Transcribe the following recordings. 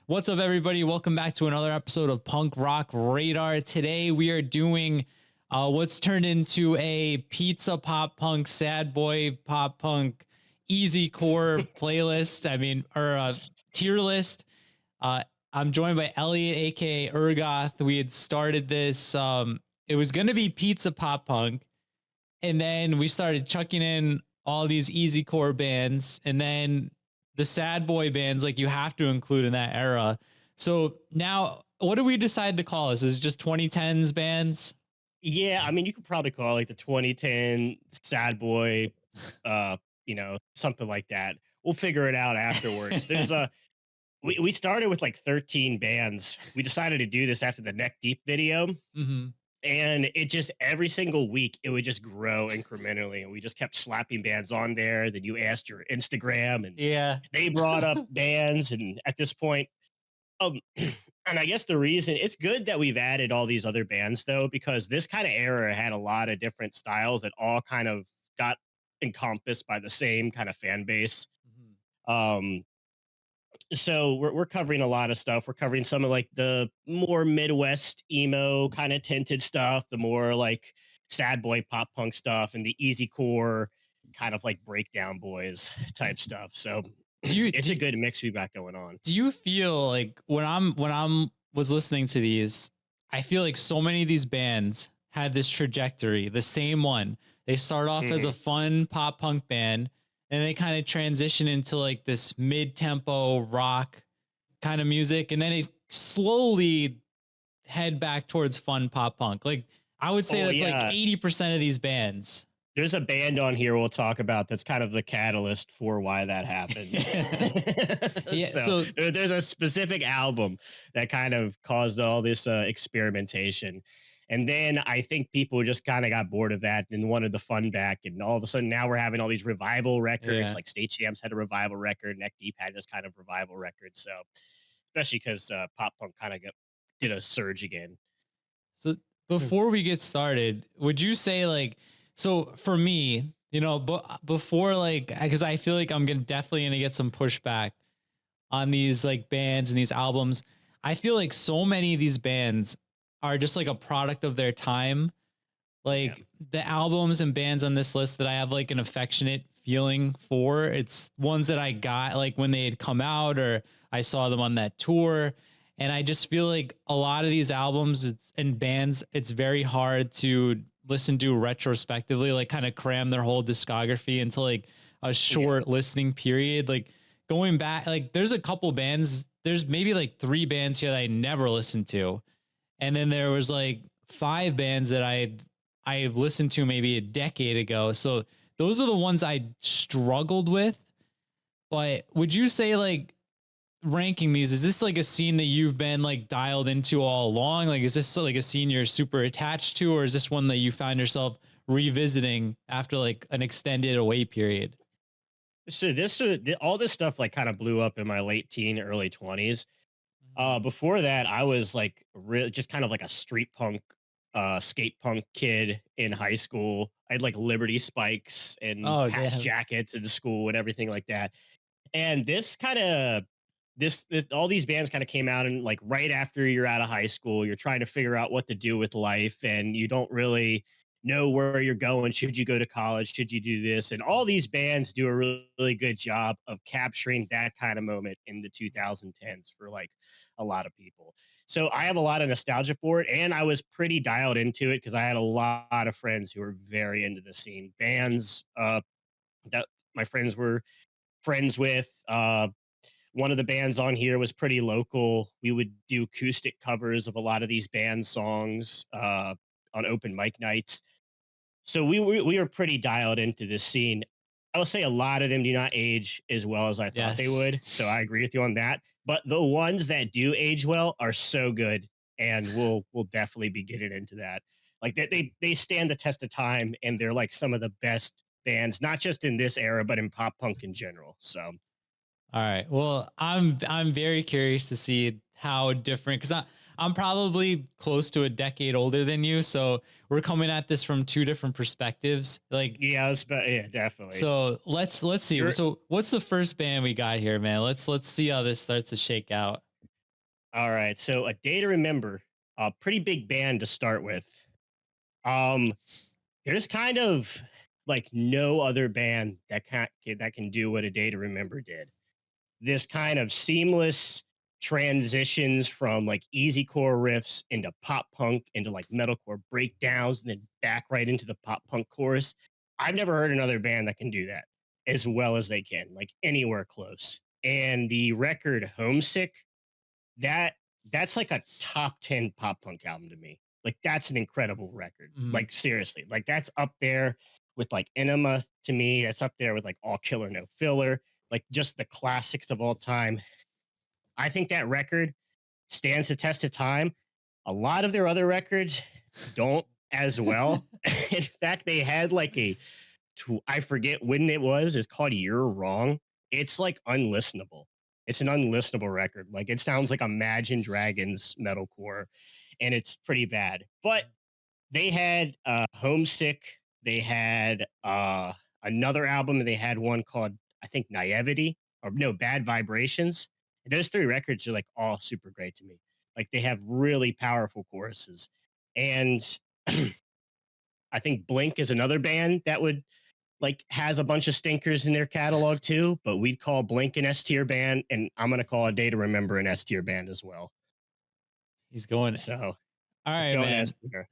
What's up, everybody? Welcome back to another episode of Punk Rock Radar. Today we are doing what's turned into a pizza pop punk, sad boy pop punk, Easycore playlist. Or a tier list. Uh, I'm joined by Elliot, aka Ergoth. We had started this. It was going to be pizza pop punk, and then we started chucking in all these Easycore bands, and then the sad boy bands, like you have to include in that era. So now, what do we decide to call this? Is it just 2010s bands? Yeah, I mean, you could probably call it like the 2010 sad boy, something like that. We'll figure it out afterwards. We started with like 13 bands. We decided to do this after the Neck Deep video, Hmm. and it just every single week it would just grow incrementally, and we just kept slapping bands on there. Then you asked your Instagram, and Yeah. they brought up bands, and at this point, and I guess the reason it's good that we've added all these other bands though, because this kind of era had a lot of different styles that all kind of got encompassed by the same kind of fan base. Mhm. Um, so we're covering a lot of stuff. We're covering some of like the more Midwest emo kind of tinted stuff, the more like sad boy pop punk stuff, and the easy core kind of like breakdown boys type stuff. So Do you it's do, a good mix we got going on. do you feel like when I'm was listening to these, I feel like so many of these bands had this trajectory, the same one. They start off as a Mhm. fun pop punk band, and they kind of transition into like this mid-tempo rock kind of music, and then it slowly head back towards fun pop punk. Like I would say Oh that's like yeah, 80% of these bands. there's a band on here we'll talk about that's kind of the catalyst for why that happened. Yeah. So So there's a specific album that kind of caused all this experimentation. And then I think people just kind of got bored of that and wanted the fun back. And all of a sudden now we're having all these revival records. yeah. Like State Champs had a revival record, Neck Deep had this kind of revival record. So especially because pop punk kind of did a surge again. So before we get started, would you say like, so for me, but before like, because I feel like I'm gonna definitely gonna get some pushback on these like bands and these albums. I feel like so many of these bands are just like a product of their time. Yeah. Like the albums and bands on this list that I have like an affectionate feeling for, it's ones that I got like when they had come out or I saw them on that tour. And I just feel like a lot of these albums and bands, it's very hard to listen to retrospectively, like kind of cram their whole discography into like a Yeah. short listening period. Like going back, like there's a couple bands, there's maybe like three bands here that I never listened to. And then there was like five bands that I've listened to maybe a decade ago. So those are the ones I struggled with. But would you say like ranking these, is this like a scene that you've been like dialed into all along? Like, is this like a scene you're super attached to, or is this one that you found yourself revisiting after like an extended away period? So all this stuff like kind of blew up in my late teen, early 20s. Mhm. Before that, I was like really just kind of like a street punk, skate punk kid in high school. I had like Liberty spikes and Oh, patch damn. jackets in school and everything like that. And this kind of this all these bands kind of came out and like right after you're out of high school, you're trying to figure out what to do with life, and you don't really know where you're going. Should you go to college? Should you do this? And all these bands do a really good job of capturing that kind of moment in the 2010s for like a lot of people. So I have a lot of nostalgia for it, and I was pretty dialed into it because I had a lot of friends who were very into the scene. Bands that my friends were friends with. One of the bands on here was pretty local. We would do acoustic covers of a lot of these band songs on open mic nights. So we were pretty dialed into this scene. I will say a lot of them do not age as well as I thought they Yes. would. So I agree with you on that. But the ones that do age well are so good, and we'll definitely be getting into that. Like they stand the test of time, and they're like some of the best bands, not just in this era, but in pop punk in general. So All right. Well, I'm very curious to see how different, because I'm probably close to a decade older than you, so we're coming at this from two different perspectives. Like, yeah, yeah, definitely. so let's see. You're So what's the first band we got here, man? Let's see how this starts to shake out. All right. So a day to remember, a pretty big band to start with. Um, there's kind of like no other band that can do what a day to remember did. This kind of seamless transitions from like easycore riffs into pop punk into like metalcore breakdowns and then back right into the pop punk chorus. I've never heard another band that can do that as well as they can, like anywhere close. And the record Homesick, that that's like a top 10 pop punk album to me. Like that's an incredible record. Mhm. Like seriously, like that's up there with like Enema to me. That's up there with like All Killer No Filler, like just the classics of all time. I think that record stands the test of time. A lot of their other records don't as well. In fact, they had like I forget when it was. It's called You're Wrong. It's like unlistenable. It's an unlistenable record. Like it sounds like Imagine Dragons metalcore, and it's pretty bad. But they had Homesick. They had another album, and they had one called I think Naivety or no Bad Vibrations. And those three records are like all super great to me. Like they have really powerful choruses, and I think Blink is another band that would like has a bunch of stinkers in their catalog too, but we'd call Blink an S tier band, and I'm gonna call A Day to Remember an S tier band as well. He's going. So All let's right, go in S man. tier.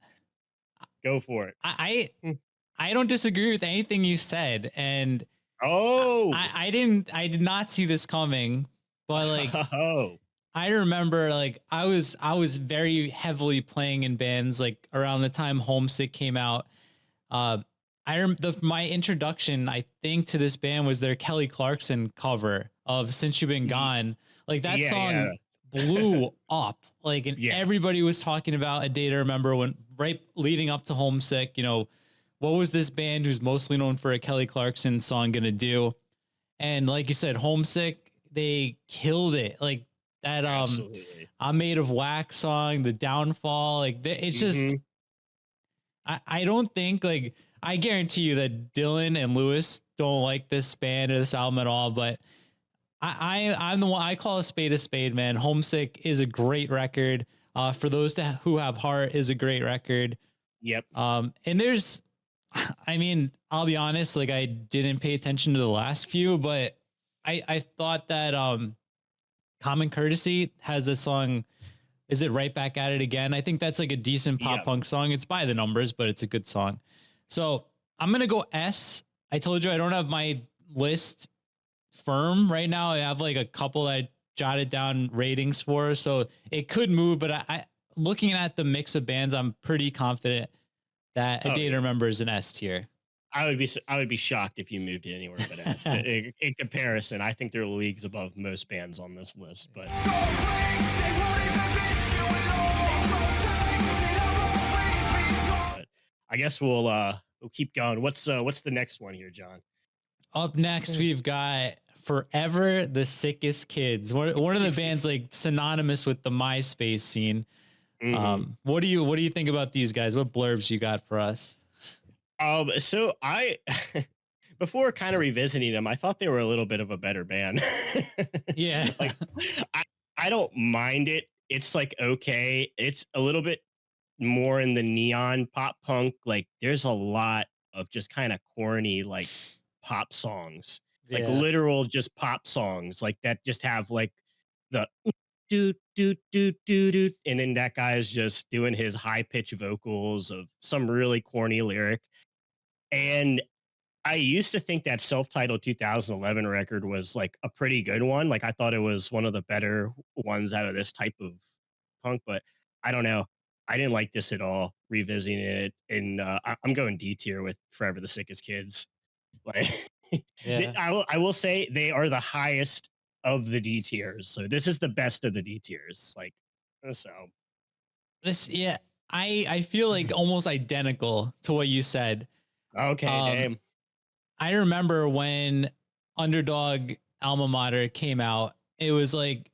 Go for it. I Mm. I don't disagree with anything you said, and Oh, I did not see this coming, but like oh, I remember like I was very heavily playing in bands like around the time Homesick came out. Uh my introduction I think to this band was their Kelly Clarkson cover of Since You've Been Ye- Gone. Like that yeah, yeah, song blew up. Like and yeah. everybody was talking about A Day to Remember when right leading up to Homesick, you know, what was this band who's mostly known for a Kelly Clarkson song gonna do? And like you said, Homesick, they killed it. Like that Absolutely. I'm Made of Wax song, the Downfall, like it's just Hmm. I don't think like I guarantee you that Dylan and Lewis don't like this band or this album at all, but I'm the one I call a spade, man. Homesick is a great record. For those who have heart is a great record. Yep. And there's, I mean, I'll be honest, like I didn't pay attention to the last few, but I thought that Common Courtesy has this song. Is it Right Back at It Again? I think that's like a decent pop Yep. punk song. It's by the numbers, but it's a good song. So I'm gonna go S. I told you I don't have my list firm right now. I have like a couple that I jotted down ratings for, so it could move. But I looking at the mix of bands, I'm pretty confident that A Oh Day to yeah. Remember is an S tier. I would be shocked if you moved to anywhere but S. In comparison, I think there are leagues above most bands on this list. But I guess we'll keep going. What's the next one here, John? Up next, we've got Forever the Sickest Kids. One of the bands like synonymous with the MySpace scene. Hmm. What do you think about these guys? What blurbs you got for us? So I before kind of revisiting them, I thought they were a little bit of a better band. Yeah. Like I I don't mind it. It's like okay. It's a little bit more in the neon pop punk. Like there's a lot of just kind of corny like pop songs. Like Yeah. literal just pop songs like that just have like the do do do do do and then that guy is just doing his high pitched vocals of some really corny lyric. And I used to think that self-titled 2011 record was like a pretty good one. Like I thought it was one of the better ones out of this type of punk, but I don't know. I didn't like this at all. Revisiting it, and I'm going D tier with Forever the Sickest Kids. Like Yeah. I will say they are the highest of the D tiers. So this is the best of the D tiers. Like so. This yeah, I feel like almost identical to what you said. Okay, Um damn. I remember when Underdog Alma Mater came out, it was like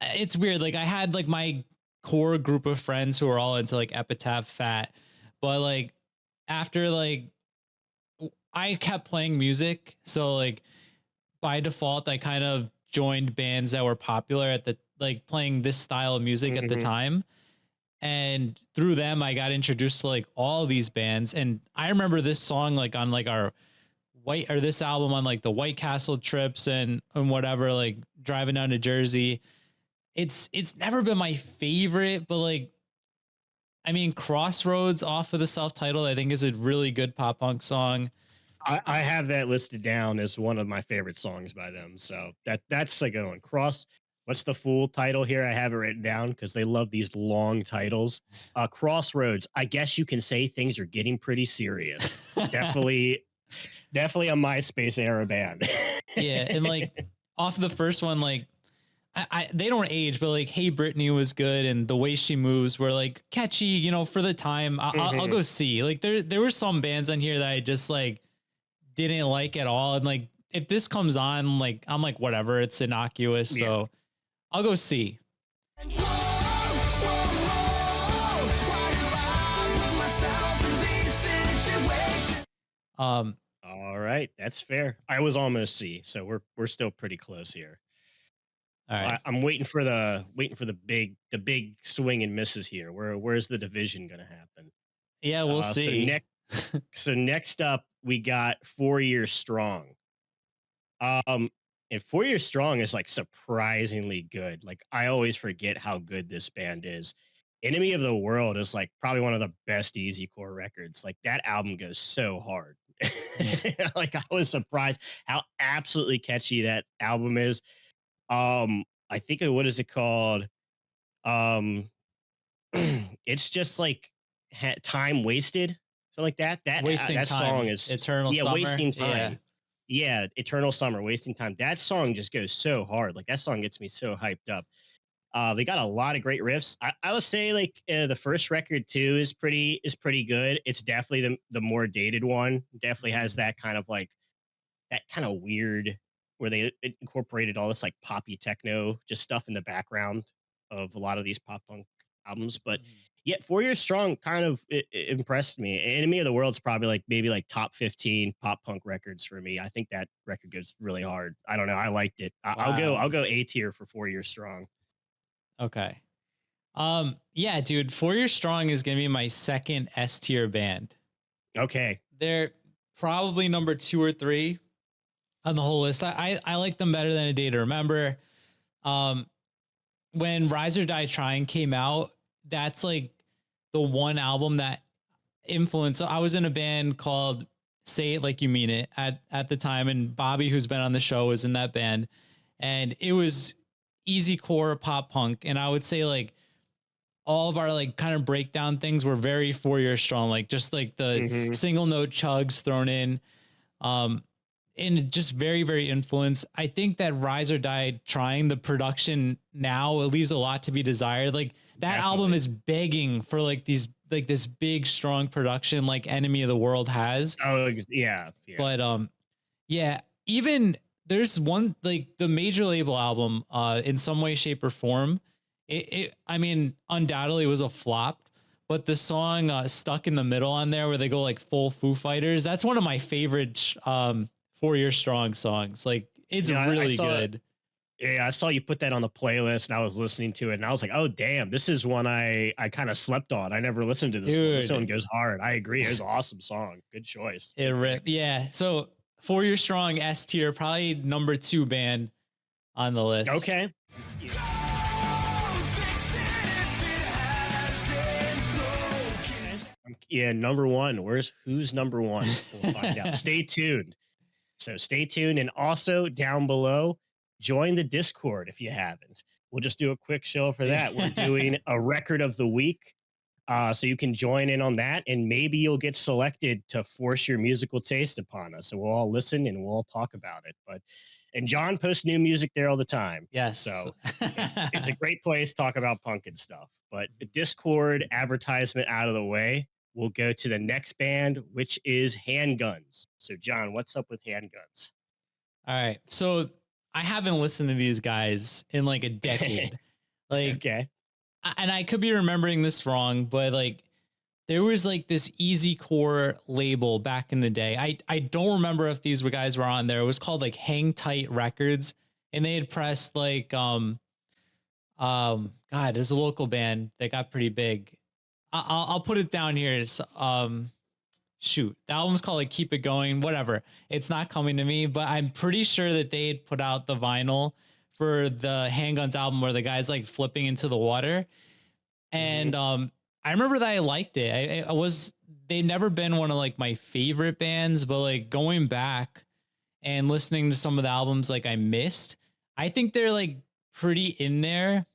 it's weird. Like I had like my core group of friends who were all into like Epitaph Fat, but like after like I kept playing music, so like by default I kind of joined bands that were popular at the like playing this style of music at the Mhm. time. And through them I got introduced to like all these bands. And I remember this song like on like our white or this album on like the White Castle trips and whatever, like driving down to Jersey. It's never been my favorite, but like I mean Crossroads off of the self-titled I think is a really good pop punk song. I have that listed down as one of my favorite songs by them. So that's a good one. What's the full title here? I have it written down because they love these long titles. Crossroads. I guess you can say things are getting pretty serious. Definitely, definitely a MySpace era band. Yeah, and like off the first one, like I they don't age, but like Hey Brittany was good, and the way she moves were like catchy, you know, for the time. I'll Mhm. go see. Like there were some bands on here that I just like didn't like at all, and like if this comes on, like I'm like whatever, it's innocuous, Yeah. so I'll go see. Um, All right, that's fair. I was almost C, so we're still pretty close here. all right, I'm waiting for the big swing and misses here. Where's the division going to happen? yeah, we'll Uh, so see. next so next up we got 4 Years Strong. Um, and 4 Years Strong is like surprisingly good. Like I always forget how good this band is. Enemy of the World is like probably one of the best Easycore records. Like that album goes so hard. Like I was surprised how absolutely catchy that album is. I think what is it called? Um, it's just like time wasted, something like that. Wasting That song time, is Eternal yeah, Summer. wasting Yeah. time. Yeah, Eternal Summer, wasting time. That song just goes so hard. Like that song gets me so hyped up. They got a lot of great riffs. I would say like the first record too is pretty good. It's definitely the more dated one. Definitely has Mhm. that kind of like that kind of weird where they incorporated all this like poppy techno just stuff in the background of a lot of these pop punk albums. But Mhm. yet 4 Years Strong kind of impressed me. Enemy of the World's probably like maybe like top 15 pop punk records for me. I think that record goes really hard. I don't know. I liked it. I'll Wow. go A tier for 4 Years Strong. Okay. Yeah, dude, 4 Year Strong is gonna be my second S tier band. Okay. They're probably number two or three on the whole list. I like them better than A Day to Remember. Um, when Rise or Die Trying came out, that's like the one album that influenced. So I was in a band called Say It Like You Mean It at the time, and Bobby, who's been on the show, was in that band, and it was easy core pop punk. And I would say like all of our like kind of breakdown things were very 4 year strong, like just like the Hmm. single note chugs thrown in. Um, and just very, very influenced. I think that Rise or Die Trying, the production now, it leaves a lot to be desired. Like that album Definitely. is begging for like these like this big strong production like Enemy of the World has. Oh, yeah. Yeah. But yeah, even there's one like the major label album in some way, shape, or form. It I mean, undoubtedly was a flop, but the song Stuck in the Middle on there where they go like full Foo Fighters, that's one of my favorite 4 year strong songs. Like it's Yeah. I really saw good. Yeah, I saw you put that on the playlist and I was listening to it and I was like, "Oh damn, this is one I kind of slept on. I never listened to this one. This one Dude, goes hard." I agree. It was an awesome song. Good choice. it Good rip. pick. Yeah. So 4 year strong S tier, probably number two band on the list. Okay. Yeah. Yeah, number 1. Who's number 1? We'll find out. Stay tuned. So stay tuned and also down below join the Discord if you haven't. We'll just do a quick show for that. We're doing a record of the week. So you can join in on that, and maybe you'll get selected to force your musical taste upon us. So we'll all listen and we'll all talk about it. And John posts new music there all the time. Yes. So it's a great place to talk about punk and stuff. But the Discord advertisement out of the way, we'll go to the next band, which is Handguns. So John, what's up with Handguns? All right. So I haven't listened to these guys in like a decade. Like, Okay. and I could be remembering this wrong, but like there was like this easy core label back in the day. I don't remember if these guys were on there. It was called like Hang Tight Records. and they had pressed like God, there's a local band that got pretty big. I'll put it down here. It's shoot, the album's called like Keep It Going, whatever. It's not coming to me, but I'm pretty sure that they had put out the vinyl for the Handguns album where the guy's like flipping into the water. Hmm. And I remember that I liked it. I was they never been one of like my favorite bands, but like going back and listening to some of the albums like I missed, I think they're like pretty in there.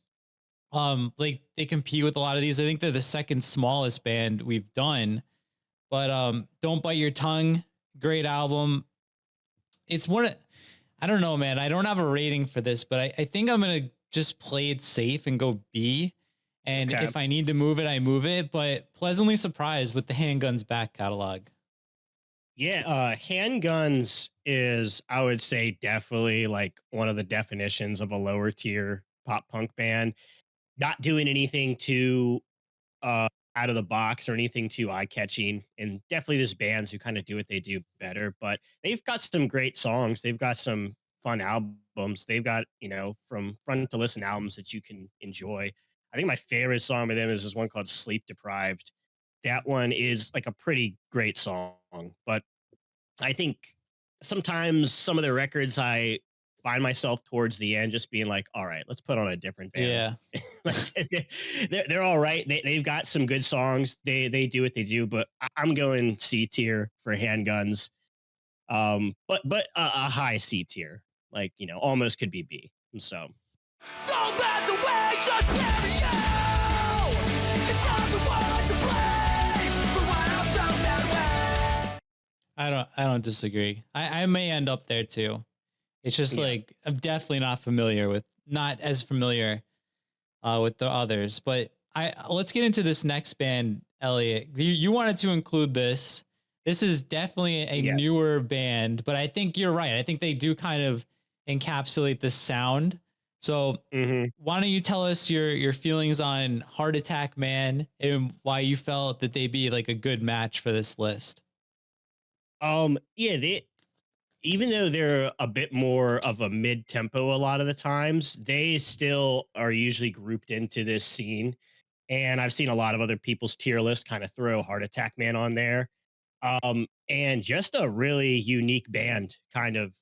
Like they compete with a lot of these. I think they're the second smallest band we've done. But Don't Bite Your Tongue, great album. It's one of, I don't know, man. I don't have a rating for this, but I think I'm gonna just play it safe and go B. And Okay. if I need to move it, I move it. But pleasantly surprised with the Handguns back catalog. Yeah, Handguns is, I would say, definitely like one of the definitions of a lower tier pop punk band. Not doing anything too uh out of the box or anything too eye catching. And definitely there's bands who kind of do what they do better, but they've got some great songs. They've got some fun albums. They've got, from front to listen albums that you can enjoy. I think my favorite song by them is this one called Sleep Deprived. That one is like a pretty great song, but I think sometimes some of the records I find myself towards the end just being like, all right, let's put on a different band. Yeah. Like they're all right. They've got some good songs. They do what they do, but I'm going C tier for Handguns. But a high C tier, like almost could be B. And so Don't let the way just carry you. It's not the one to blame for what I've felt that way. I don't disagree. I may end up there too. It's just yeah, like I'm definitely not as familiar with the others. But I let's get into this next band, Elliot. You wanted to include this. This is definitely a yes. newer band, but I think you're right. I think they do kind of encapsulate the sound. So Hmm. why don't you tell us your feelings on Heart Attack Man and why you felt that they'd be like a good match for this list? Yeah, they even though they're a bit more of a mid tempo a lot of the times, they still are usually grouped into this scene. And I've seen a lot of other people's tier list kind of throw Heart Attack Man on there. And just a really unique band, kind of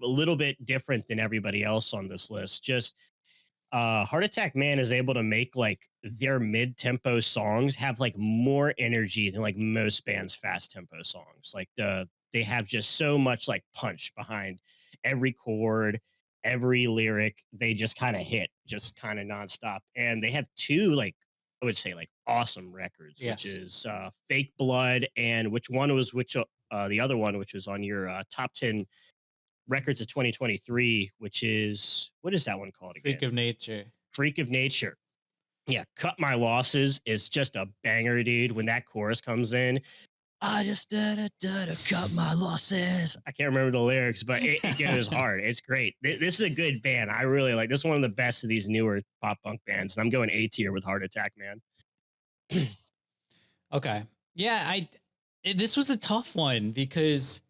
a little bit different than everybody else on this list. Just Heart Attack Man is able to make like their mid tempo songs have like more energy than like most bands' fast tempo songs. Like they have just so much like punch behind every chord, every lyric. They just kind of hit, just kind of nonstop. And they have two like I would say like awesome records, which Yes. is Fake Blood and the other one, which was on your top 10 records of 2023, which is what is that one called Freak again? of Nature. Freak of Nature. Yeah, Cut My Losses is just a banger, dude. When that chorus comes in, I just cut my losses. I can't remember the lyrics, but it goes hard. It's great. This is a good band. I really like this. Is one of the best of these newer pop punk bands. And I'm going A tier with Heart Attack, man. Okay. Yeah, this was a tough one because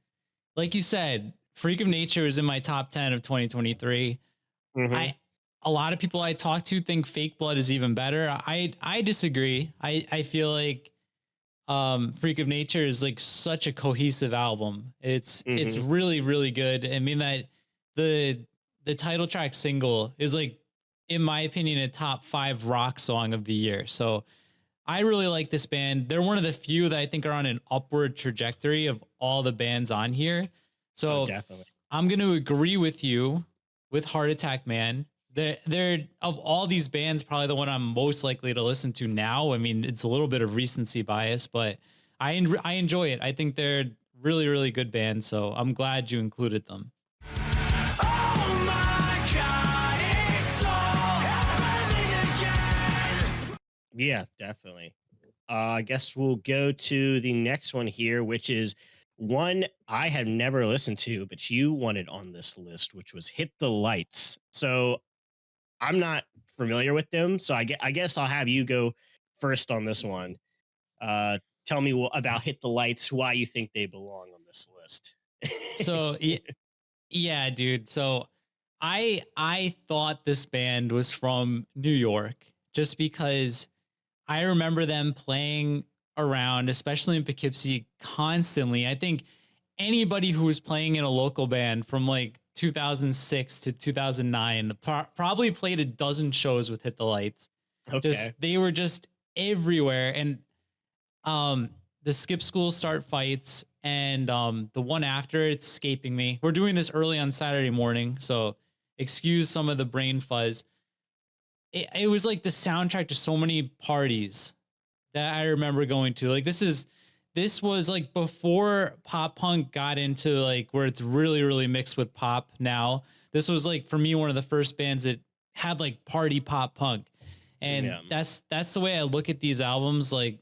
like you said, Freak of Nature is in my top 10 of 2023. Hmm. I A lot of people I talk to think Fake Blood is even better. I disagree. I feel like Freak of Nature is like such a cohesive album. It's Hmm. really really good. I mean that the the title track single is like in my opinion a top 5 rock song of the year. So I really like this band. They're one of the few that I think are on an upward trajectory of all the bands on here. Oh, So definitely. I'm going to agree with you with Heart Attack Man. They're of all these bands, probably the one I'm most likely to listen to now. I mean, it's a little bit of recency bias, but I enjoy it. I think they're really, really good bands. So I'm glad you included them. Oh my God, it's all happening again. Yeah, definitely. I guess we'll go to the next one here, which is one I have never listened to, but you wanted on this list, which was Hit the Lights. So I'm not familiar with them, so I guess I'll have you go first on this one. Tell me about Hit the Lights, why you think they belong on this list. So yeah, dude. So I thought this band was from New York just because I remember them playing around, especially in Poughkeepsie, constantly. I think anybody who was playing in a local band from like 2006 to 2009 probably played a dozen shows with Hit the Lights. Okay. Just they were just everywhere, and the skip school start fights, and the one after, it's escaping me. We're doing this early on Saturday morning, so excuse some of the brain fuzz. It was like the soundtrack to so many parties that I remember going to. Like this was like before pop punk got into like where it's really really mixed with pop now. This was like for me one of the first bands that had like party pop punk. And Yeah. that's the way I look at these albums. Like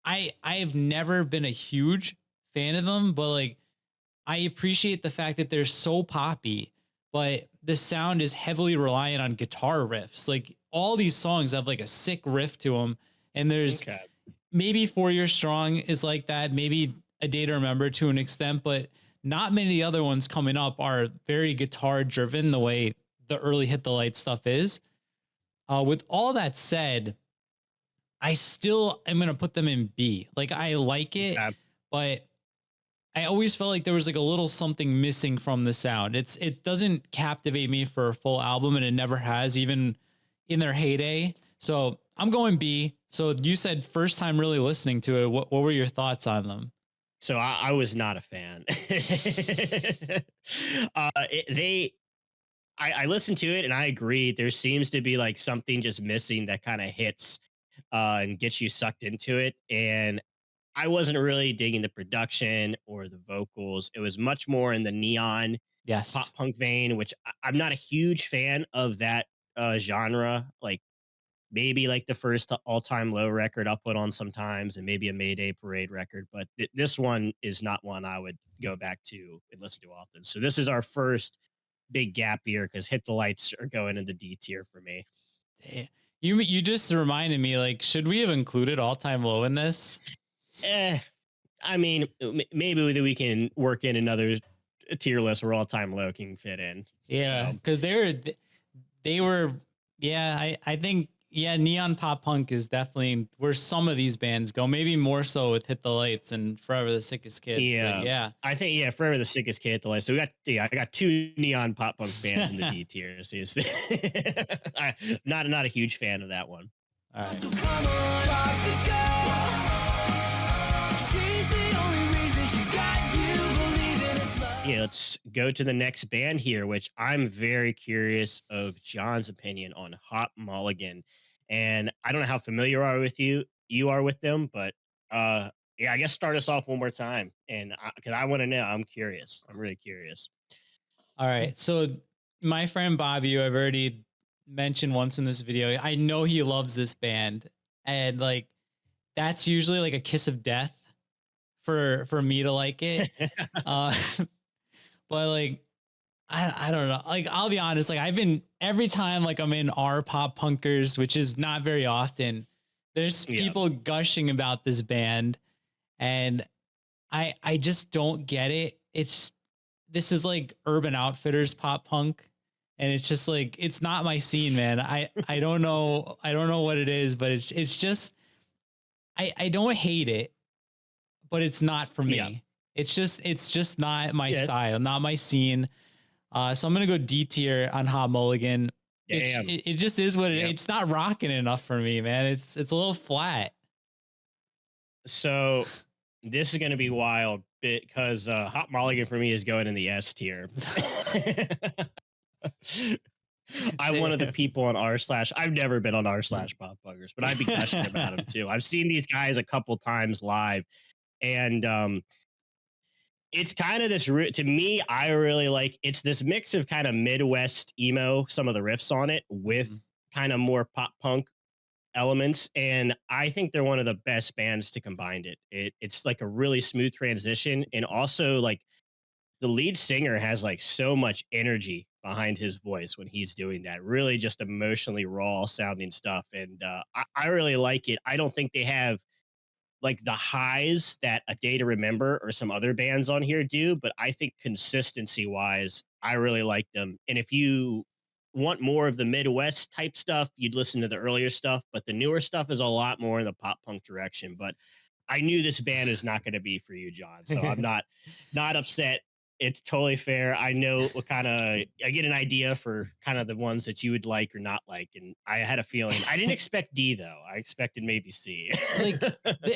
I've never been a huge fan of them, but like I appreciate the fact that they're so poppy, but the sound is heavily reliant on guitar riffs. Like all these songs have like a sick riff to them, and there's Okay. maybe 4 Years Strong is like that, maybe A Day to Remember to an extent, but not many other ones coming up are very guitar driven the way the early Hit the Light stuff is. With all that said, I still am gonna put them in B. Like I like it, Okay. but I always felt like there was like a little something missing from the sound. It doesn't captivate me for a full album, and it never has, even in their heyday. So I'm going B. So you said first time really listening to it. What were your thoughts on them? So I was not a fan. I listened to it and I agree. There seems to be like something just missing that kind of hits and gets you sucked into it. And I wasn't really digging the production or the vocals. It was much more in the neon Yes. pop punk vein, which I'm not a huge fan of that genre. Like maybe like the first all time low record I'll put on sometimes, and maybe a Mayday Parade record. But this one is not one I would go back to and listen to often. So this is our first big gap here because Hit the Lights are going in the D tier for me. Eh, you just reminded me, like, should we have included All Time Low in this? Eh, I mean, maybe that we can work in another tier list where all time low can fit in. Yeah, So because they were, yeah, I think, yeah, neon pop punk is definitely where some of these bands go. Maybe more so with Hit the Lights and Forever the Sickest Kids. But yeah, yeah. I think Forever the Sickest Kid at the list. So we got I got two neon pop punk bands in the D tier. So not a huge fan of that one. All right. So come on, rock the girl. She's the only reason she's got you believing it's love. Yeah, let's go to the next band here, which I'm very curious of John's opinion on Hot Mulligan. And I don't know how familiar you are with them, but yeah, I guess start us off one more time. And because I want to know, I'm curious. I'm really curious. All right. So my friend Bobby, who I've already mentioned once in this video, I know he loves this band. And like that's usually like a kiss of death for me to like it. Uh but like I don't know. Like I'll be honest, like I've been every time like I'm in our pop punkers, which is not very often, there's Yeah. people gushing about this band, and I just don't get it. This is like Urban Outfitters pop punk, and it's just like it's not my scene, man. I don't know. I don't know what it is, but it's just I don't hate it, but it's not for me. Yeah. It's just not my Yeah, style, not my scene. So I'm gonna go D tier on Hot Mulligan. Damn. It just is what Yep. it's not rocking enough for me, man. It's a little flat. So this is going to be wild because Hot Mulligan for me is going in the S tier. I'm one of the people on r slash. I've never been on r slash pop buggers, but I'd be gushing about them too. I've seen these guys a couple times live, and it's kind of this to me. I really like it's this mix of kind of Midwest emo, some of the riffs on it with Mhm. kind of more pop punk elements, and I think they're one of the best bands to combine it's like a really smooth transition, and also like the lead singer has like so much energy behind his voice when he's doing that really just emotionally raw sounding stuff, and I really like it. I don't think they have like the highs that A Day to Remember or some other bands on here do, but I think consistency wise, I really like them. And if you want more of the Midwest type stuff, you'd listen to the earlier stuff, but the newer stuff is a lot more in the pop punk direction. But I knew this band is not going to be for you, John. So I'm not upset. It's totally fair. I know what kind of I get an idea for kind of the ones that you would like or not like, and I had a feeling. I didn't expect D though. I expected maybe C. Like,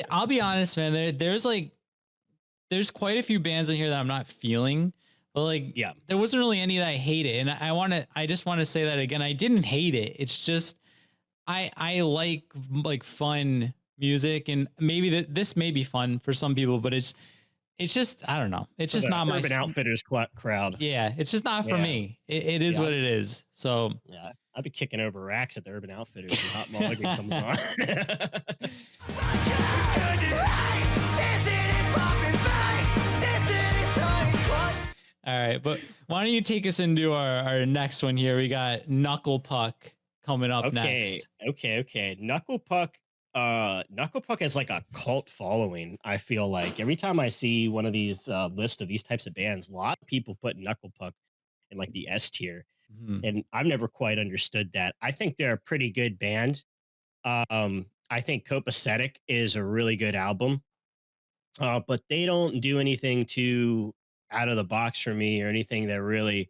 I'll be honest, man. There's quite a few bands in here that I'm not feeling, but like, Yeah. there wasn't really any that I hated, and I just want to say that again. I didn't hate it. It's just I like fun music, and maybe this may be fun for some people, but it's just, I don't know. It's For just the not my Urban Outfitters crowd. Yeah, it's just not for Yeah. me. It is Yeah. what it is. So Yeah, I'd be kicking over racks at the Urban Outfitters when Hot Mulligan comes on. all right, but why don't you take us into our next one here? We got Knuckle Puck coming up next. Okay. Knuckle Puck has like a cult following. I feel like every time I see one of these lists of these types of bands, a lot of people put Knuckle Puck in like the S tier, Mhm. and I've never quite understood that. I think they're a pretty good band. I think Copacetic is a really good album, but they don't do anything too out of the box for me or anything that really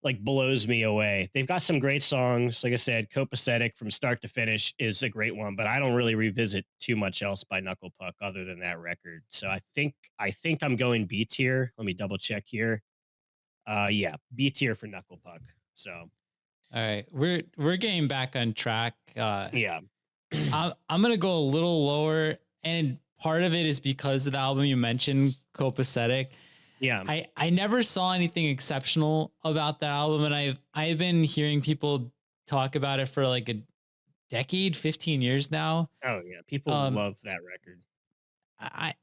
like blows me away. They've got some great songs. Like I said, Copacetic from start to finish is a great one, but I don't really revisit too much else by Knuckle Puck other than that record. So I think I'm going B tier. Let me double check here. Yeah, B tier for Knuckle Puck. So All right, we're getting back on track. yeah. I'm gonna go a little lower, and part of it is because of the album you mentioned, Copacetic. Yeah. I never saw anything exceptional about that album, and I've been hearing people talk about it for like a decade, 15 years now. Oh yeah. People love that record.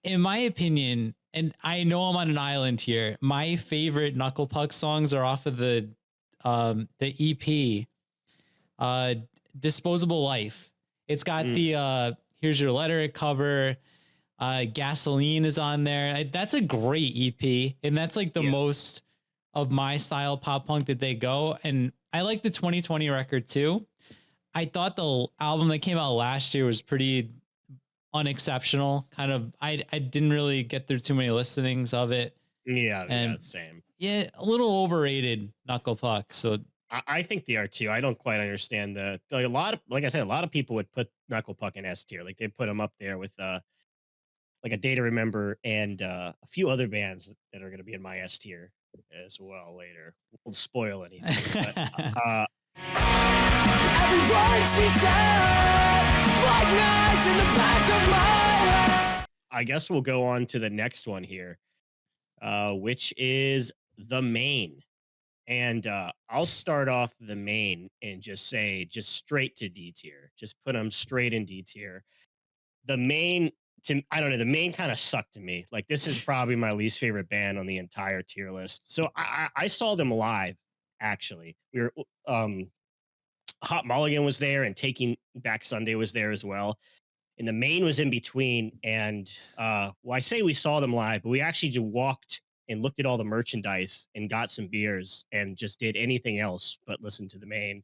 In my opinion, and I know I'm on an island here, my favorite Knuckle Puck songs are off of the EP, Disposable Life. It's got the Here's Your Letter cover. Gasoline is on there. That's a great EP, and that's like the most of my style pop punk that they go. And I like the 2020 record too. I thought the album that came out last year was pretty unexceptional. Kind of, I didn't really get through too many listenings of it. Yeah, And same. Yeah, a little overrated, Knuckle Puck. So I think they are too. I don't quite understand like a lot of, like I said, a lot of people would put Knuckle Puck in S tier. Like they put them up there with like A Day to Remember and a few other bands that are going to be in my S tier as well later. Won't spoil anything, but Every word she said, like knives in the back of my head. I guess we'll go on to the next one here, which is The Main. And I'll start off The Main and just say, just straight to D tier. Just put them straight in D tier. The Main, I don't know, The Main kind of sucked to me. Like, this is probably my least favorite band on the entire tier list. So I saw them live, actually. We were, Hot Mulligan was there, and Taking Back Sunday was there as well. And The Main was in between. And well, I say we saw them live, but we actually just walked and looked at all the merchandise and got some beers and just did anything else but listen to The Main.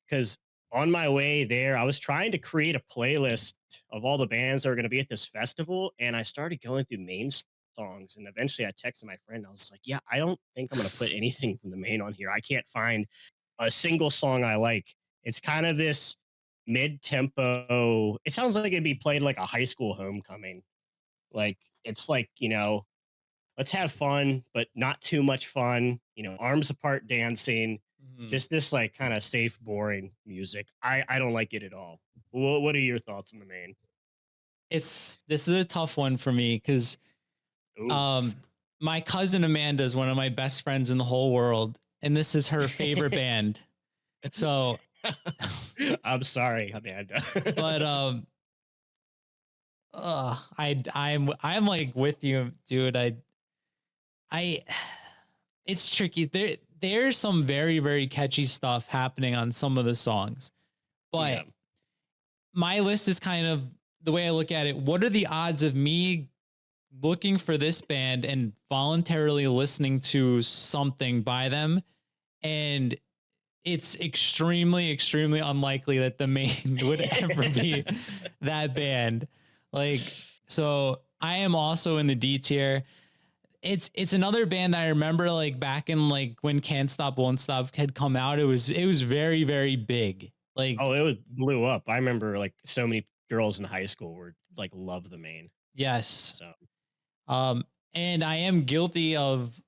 Because on my way there, I was trying to create a playlist of all the bands that are going to be at this festival, and I started going through Main songs, and eventually I texted my friend. I was like, yeah, I don't think I'm going to put anything from The Main on here. I can't find a single song I like. It's kind of this mid-tempo. It sounds like it'd be played like a high school homecoming. Like, it's like, let's have fun, but not too much fun. Arms apart dancing. Just this like kind of safe, boring music. I don't like it at all. What are your thoughts on The Main? this is a tough one for me because Ooh. my cousin Amanda is one of my best friends in the whole world, and this is her favorite band. So I'm sorry, Amanda. but I'm like with you, dude. It's tricky. There's some very, very catchy stuff happening on some of the songs, but Yeah. my list is kind of the way I look at it, what are the odds of me looking for this band and voluntarily listening to something by them? And it's extremely, extremely unlikely that the main would ever be that band. Like, so I am also in the D tier. It's another band that I remember like back in like when Can't Stop Won't Stop had come out. It was very, very big. Like, Oh, blew up. I remember like so many girls in high school were like love the main. yes. So And I am guilty of,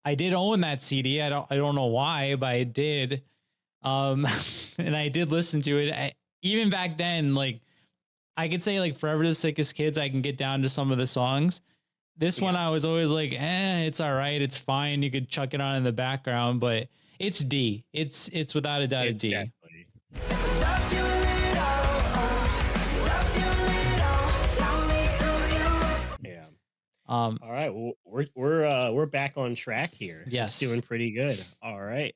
I did own that CD. I don't know why, but I did. And I did listen to it. Even back then, like I could say like Forever the Sickest Kids, I can get down to some of the songs. This one, I was always like, it's all right. It's fine. You could chuck it on in the background, but it's D. It's without a doubt a D. definitely. Yeah. All right. Well, we're back on track here. Yes. It's doing pretty good. All right.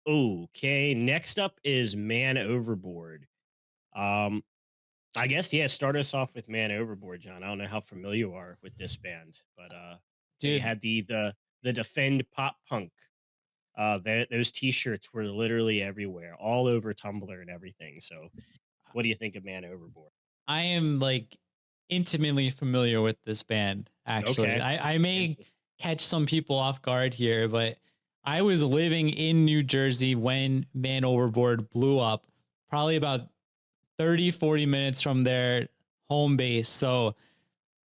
Okay. Next up is Man Overboard. I guess, start us off with Man Overboard, John. I don't know how familiar you are with this band, but they Dude. had the Defend Pop Punk. Those t-shirts were literally everywhere, all over Tumblr and everything. So what do you think of Man Overboard? I am like intimately familiar with this band, actually. Okay. I may catch some people off guard here, but I was living in New Jersey when Man Overboard blew up, probably about 30, 40 minutes from their home base. So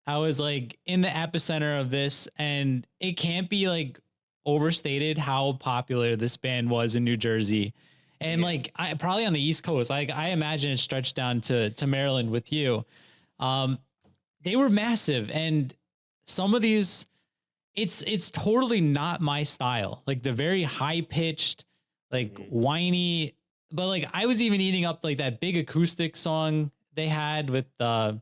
I was like in the epicenter of this, and it can't be like overstated how popular this band was in New Jersey. And like I probably on the East Coast, like I imagine it stretched down to Maryland with you. They were massive, and some of these, it's totally not my style. Like the very high pitched, like whiny, but like I was even eating up like that big acoustic song they had with I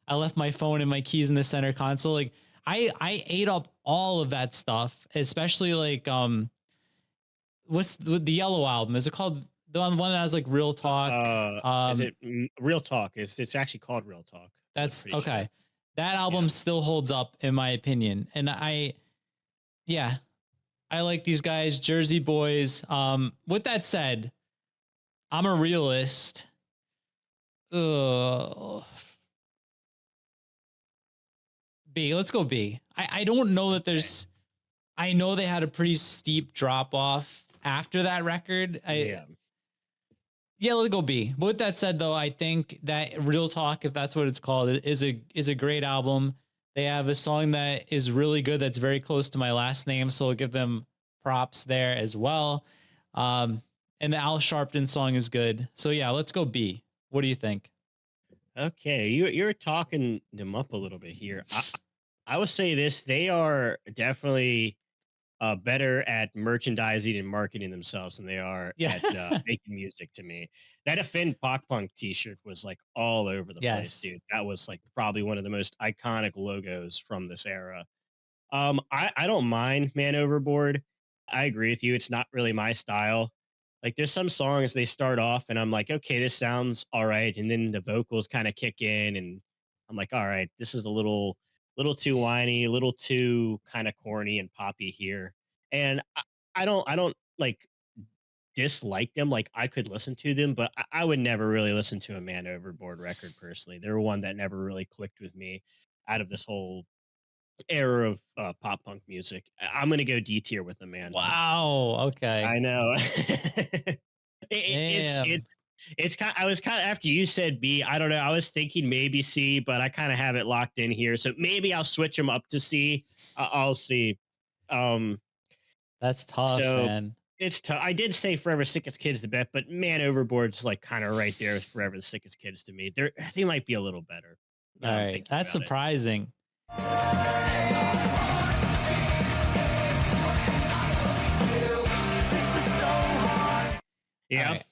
left my phone and my keys in the center console. Like I ate up all of that stuff, especially like what's the Yellow album? Is it called the one that has like Real Talk? Is it Real Talk? It's actually called Real Talk. That's okay. Sure. That album still holds up in my opinion. And I like these guys, Jersey boys. With that said, I'm a realist. B, let's go B. I don't know that there's, I know they had a pretty steep drop off after that record. Let's go B. But with that said, though, I think that Real Talk, if that's what it's called, is a great album. They have a song that is really good. That's very close to my last name. So I'll give them props there as well. And the Al Sharpton song is good. So yeah, let's go B. What do you think? Okay, you're talking them up a little bit here. I would say this: they are definitely better at merchandising and marketing themselves than they are at making music. To me, that Offend Pop Punk T-shirt was like all over the place, dude. That was like probably one of the most iconic logos from this era. I don't mind Man Overboard. I agree with you. It's not really my style. Like there's some songs they start off and I'm like, okay, this sounds all right. And then the vocals kind of kick in and I'm like, all right, this is a little too whiny, a little too kind of corny and poppy here. And I don't like dislike them. Like I could listen to them, but I would never really listen to a Man Overboard record personally. They're one that never really clicked with me out of this whole era of pop punk music. I'm gonna go D tier with them, man. Wow. Okay. I know. It's kind. I was kind of after you said B. I don't know. I was thinking maybe C, but I kind of have it locked in here. So maybe I'll switch them up to C. I'll see. That's tough, man. It's tough. I did say Forever Sickest Kids the best, but Man Overboard's like kind of right there with Forever the Sickest Kids to me. They might be a little better. All right, that's surprising. Yeah. Right.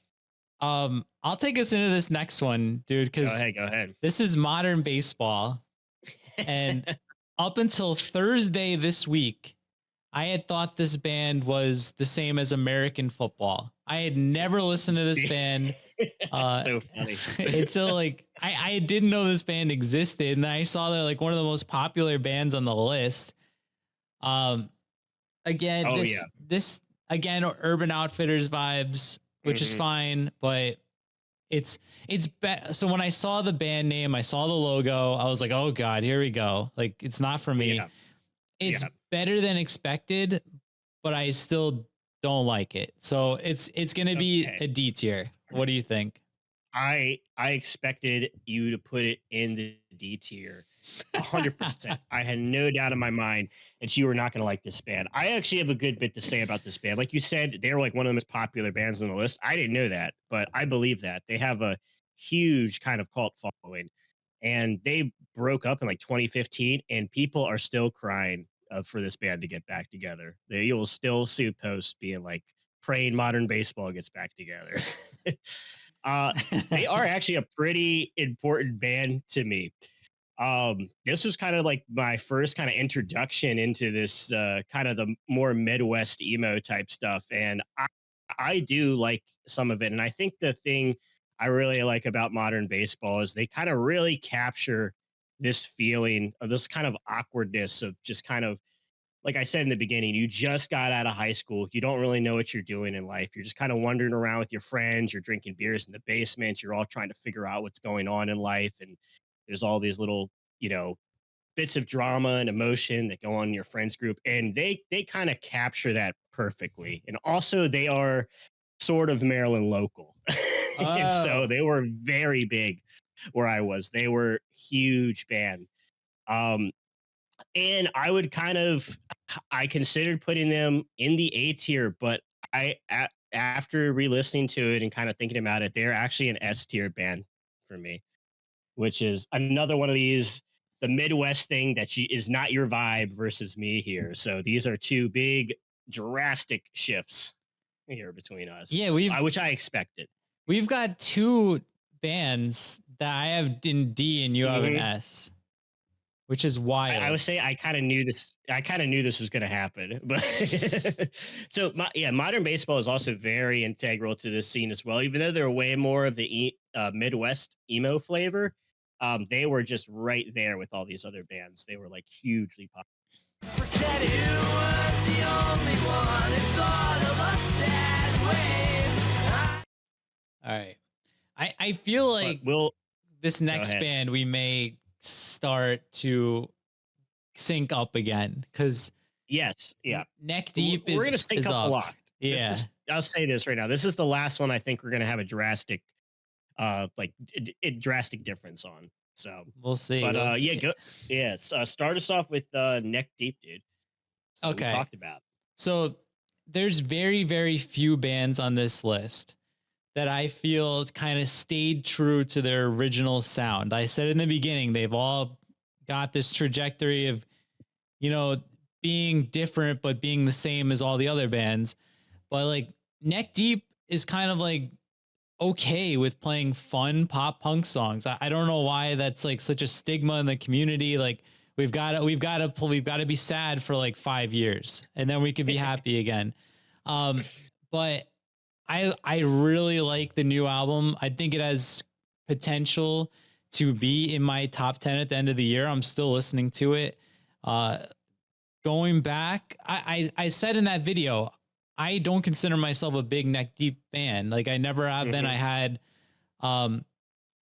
I'll take us into this next one, dude, because go ahead. This is modern baseball. And up until Thursday this week, I had thought this band was the same as American football. I had never listened to this band It's uh so funny. until like I didn't know this band existed, and I saw they're like one of the most popular bands on the list. Um again, Oh yeah. this again Urban Outfitters vibes, which is Mhm. fine, but it's so when I saw the band name, I saw the logo, I was like, "Oh god, here we go." Like it's not for me. Yeah. It's Yeah. better than expected, but I still don't like it. So it's going to be Okay. a D tier. What do you think? I expected you to put it in the D tier. 100%. I had no doubt in my mind that you were not going to like this band. I actually have a good bit to say about this band. Like you said, they're like one of the most popular bands on the list. I didn't know that, but I believe that. They have a huge kind of cult following, and they broke up in like 2015, and people are still crying for this band to get back together. They will still see posts being like, praying modern baseball gets back together. uh, they are actually a pretty important band to me. This was kind of like my first kind of introduction into this kind of the more Midwest emo type stuff, and I do like some of it. And I think the thing I really like about modern baseball is they kind of really capture this feeling of this kind of awkwardness of just kind of, like I said in the beginning, you just got out of high school. You don't really know what you're doing in life. You're just kind of wandering around with your friends. You're drinking beers in the basement. You're all trying to figure out what's going on in life. And there's all these little, you know, bits of drama and emotion that go on in your friends group. And they kind of capture that perfectly. And also they are sort of Maryland local. And so Oh, they were very big where I was. They were huge band. Um, and I would kind of I considered putting them in the A tier, but after re-listening to it and kind of thinking about it, they're actually an S tier band for me, which is another one of these the Midwest thing that is not your vibe versus me here. So these are two big drastic shifts here between us, yeah, which I expected. we've got two bands that I have in D and you have an Mhm. S, which is I wild. would say I kind of knew this. I kind of knew this was going to happen, but so yeah, modern baseball is also very integral to this scene as well. Even though they're way more of the Midwest emo flavor, they were just right there with all these other bands. They were like hugely popular. Pretend you were the only one who thought of us that way. All right. I feel But like we'll this go next ahead. band we may start to sync up again cuz Yes, yeah. Neck Deep We're gonna is sync up a up. lot. This Yeah, is. I'll say this right now. This is the last one I think we're gonna have a drastic, like drastic difference on. So we'll see. but We'll yeah, see. go. Yes, start us off with Neck Deep, dude. So we Okay. talked about. So there's very few bands on this list that I feel kind of stayed true to their original sound. I said in the beginning, they've all got this trajectory of, you know, being different, but being the same as all the other bands. But like Neck Deep is kind of like okay with playing fun pop punk songs. I don't know why that's like such a stigma in the community. Like we've got to be sad for like 5 years and then we could be happy again. Um, but I really like the new album. I think it has potential to be in my top 10 at the end of the year. I'm still listening to it. Uh, Going back, I said in that video, I don't consider myself a big Neck Deep fan. Like I never have been. I Mhm. had um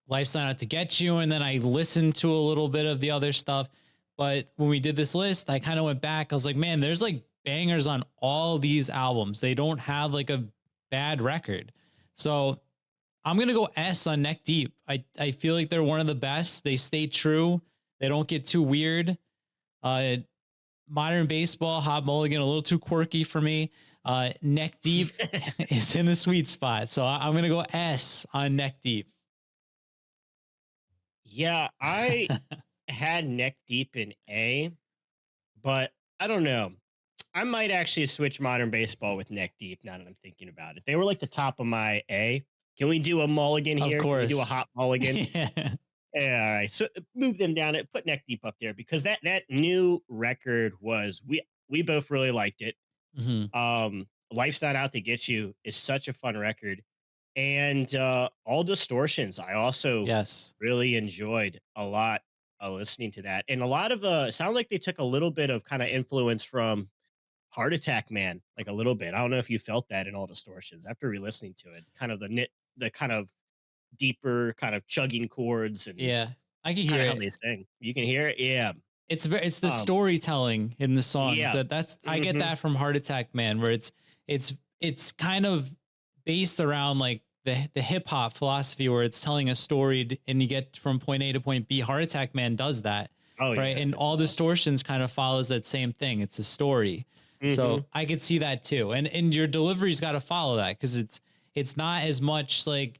Life's Not Out to Get You, and then I listened to a little bit of the other stuff. But when we did this list, I kind of went back. I was like, man, there's like bangers on all these albums. They don't have like a bad record. So I'm gonna go S on Neck Deep. I feel like they're one of the best. They stay true. They don't get too weird. Uh Modern baseball, Hot Mulligan, a little too quirky for me. Neck Deep is in the sweet spot. So I'm going to go S on Neck Deep. Yeah, I had Neck Deep in A, but I don't know. I might actually switch modern baseball with Neck Deep now that I'm thinking about it. They were like the top of my A. Can we do a mulligan Of here? Can we do a course. hot mulligan? Yeah. Yeah, all right. So move them down and put Neck Deep up there because that new record was we both really liked it. Hmm. Life's Not Out to Get You is such a fun record. And All Distortions, I also Yes. really enjoyed a lot listening to that. And a lot of it sound like they took a little bit of kind of influence from Heart Attack Man, like a little bit. I don't know if you felt that in All Distortions after re-listening to it. Kind of the kind of deeper, kind of chugging chords and Yeah, I can hear kind of how it. they sing. You can hear it, yeah. It's the Um, storytelling in the songs yeah. that's I get Hmm. that from Heart Attack Man, where it's kind of based around like the hip hop philosophy where it's telling a story and you get from point A to point B. Heart Attack Man does that, Oh right? yeah, And that's All awesome. Distortions kind of follows that same thing. It's a story. Hmm. So I could see that too. And your delivery's got to follow that because it's not as much like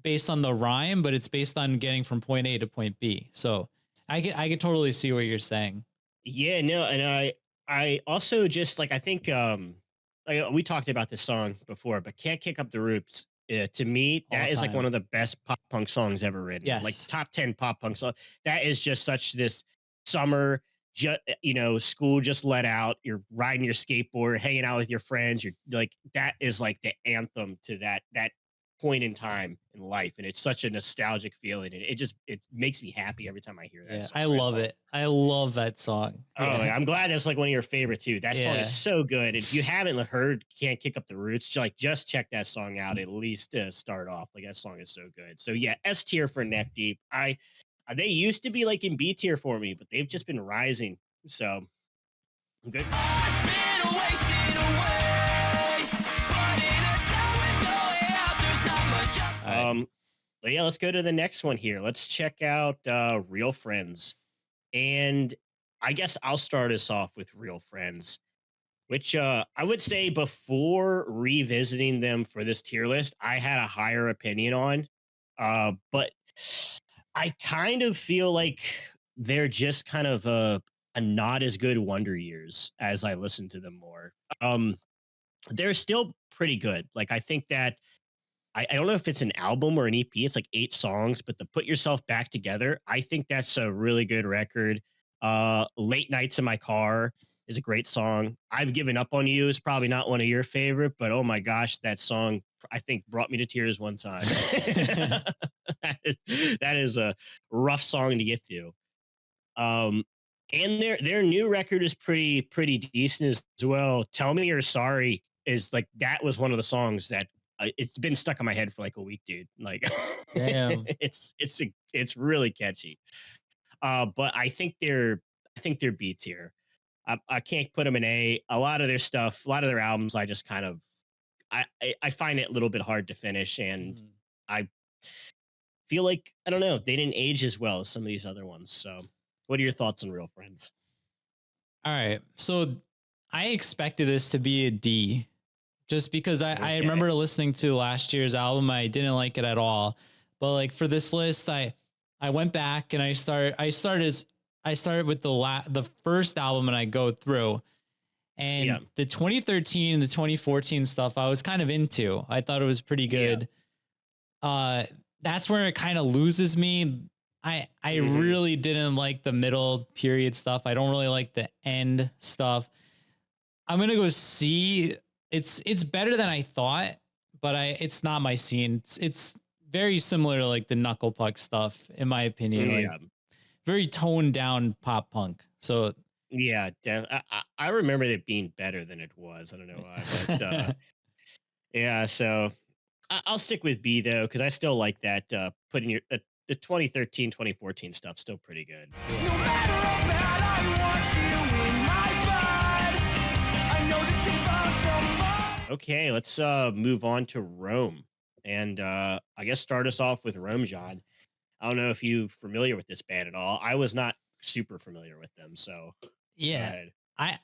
based on the rhyme, but it's based on getting from point A to point B. So I could totally see what you're saying. Yeah, no, and I also just like I think we talked about this song before, but Can't Kick Up the Roots. To me, All that is like one time. of the best pop punk songs ever written. Like Yes. top 10 pop punk song. That is just such this summer, school just let out. You're riding your skateboard, hanging out with your friends. You're like that is like the anthem to that point in time in life, and it's such a nostalgic feeling, and it makes me happy every time I hear that Yeah. song. I That love song. it. I love that song. Oh, Yeah. I'm glad that's like one of your favorite too. That song is Yeah. so good. If you haven't heard "Can't Kick Up the Roots," just check that song out at least to start off. Like that song is so good. So yeah, S tier for Neck Deep. They used to be like in B tier for me, but they've just been rising. So I'm good. Been wasted away, but in a time with no way out, there's not much else. All right. But yeah, let's go to the next one here. Let's check out Real Friends, and I guess I'll start us off with Real Friends, which I would say before revisiting them for this tier list, I had a higher opinion on. But I kind of feel like they're just kind of a not as good Wonder Years as I listen to them more. Um, they're still pretty good. Like I think that I don't know if it's an album or an EP. It's like 8 songs, but the Put Yourself Back Together, I think that's a really good record. Late Nights in My Car is a great song. I've Given Up on You is probably not one of your favorite, but oh my gosh, that song I think brought me to tears one time. That is a rough song to get through. Um, and their new record is pretty decent as well. Tell Me You're Sorry is like that was one of the songs that it's been stuck in my head for like a week, dude. Like Damn. it's really catchy. But I think they're B tier. I can't put them in A. A lot of their stuff, a lot of their albums, I just kind of I find it a little bit hard to finish, and Mhm. I feel like I don't know they didn't age as well as some of these other ones. So, what are your thoughts on Real Friends? All right. So I expected this to be a D just because I Okay. remember listening to last year's album. I didn't like it at all. But like for this list, I went back and I started with the first album and I go through. Yeah. And the 2013 and the 2014 stuff I was kind of into. I thought it was pretty Yeah. good. Uh that's where it kind of loses me. I Hmm. really didn't like the middle period stuff. I don't really like the end stuff. I'm gonna go C. It's better than I thought, but it's not my scene. It's very similar to like the Knuckle Puck stuff, in my opinion. Like Yeah. very toned down pop punk. So Yeah. I remember it being better than it was. I don't know why, but yeah. So I'll stick with B though, because I still like that. Putting the 2013, 2014 stuff still pretty good. No matter how bad I want you in my bed, I know that you found someone. Okay, let's move on to Rome, and I guess start us off with Rome, John. I don't know if you're familiar with this band at all. I was not super familiar with them, so go yeah, ahead.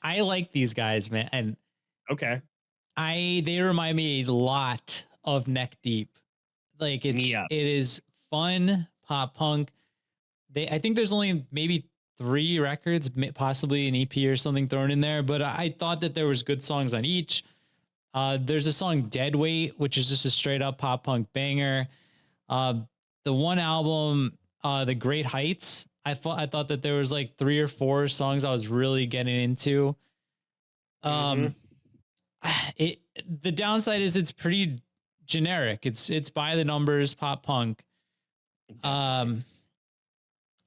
I like these guys, man, and Okay. they remind me a lot of Neck Deep. Like Yeah. it is fun pop punk. I think there's only maybe 3 records, possibly an EP or something thrown in there, but I thought that there was good songs on each. There's a song Dead Weight, which is just a straight up pop punk banger. Uh, the one album, The Great Heights, I thought that there was like 3 or 4 songs I was really getting into. Mhm. Um, it the downside is it's pretty generic. It's by the numbers pop punk. Definitely. Um,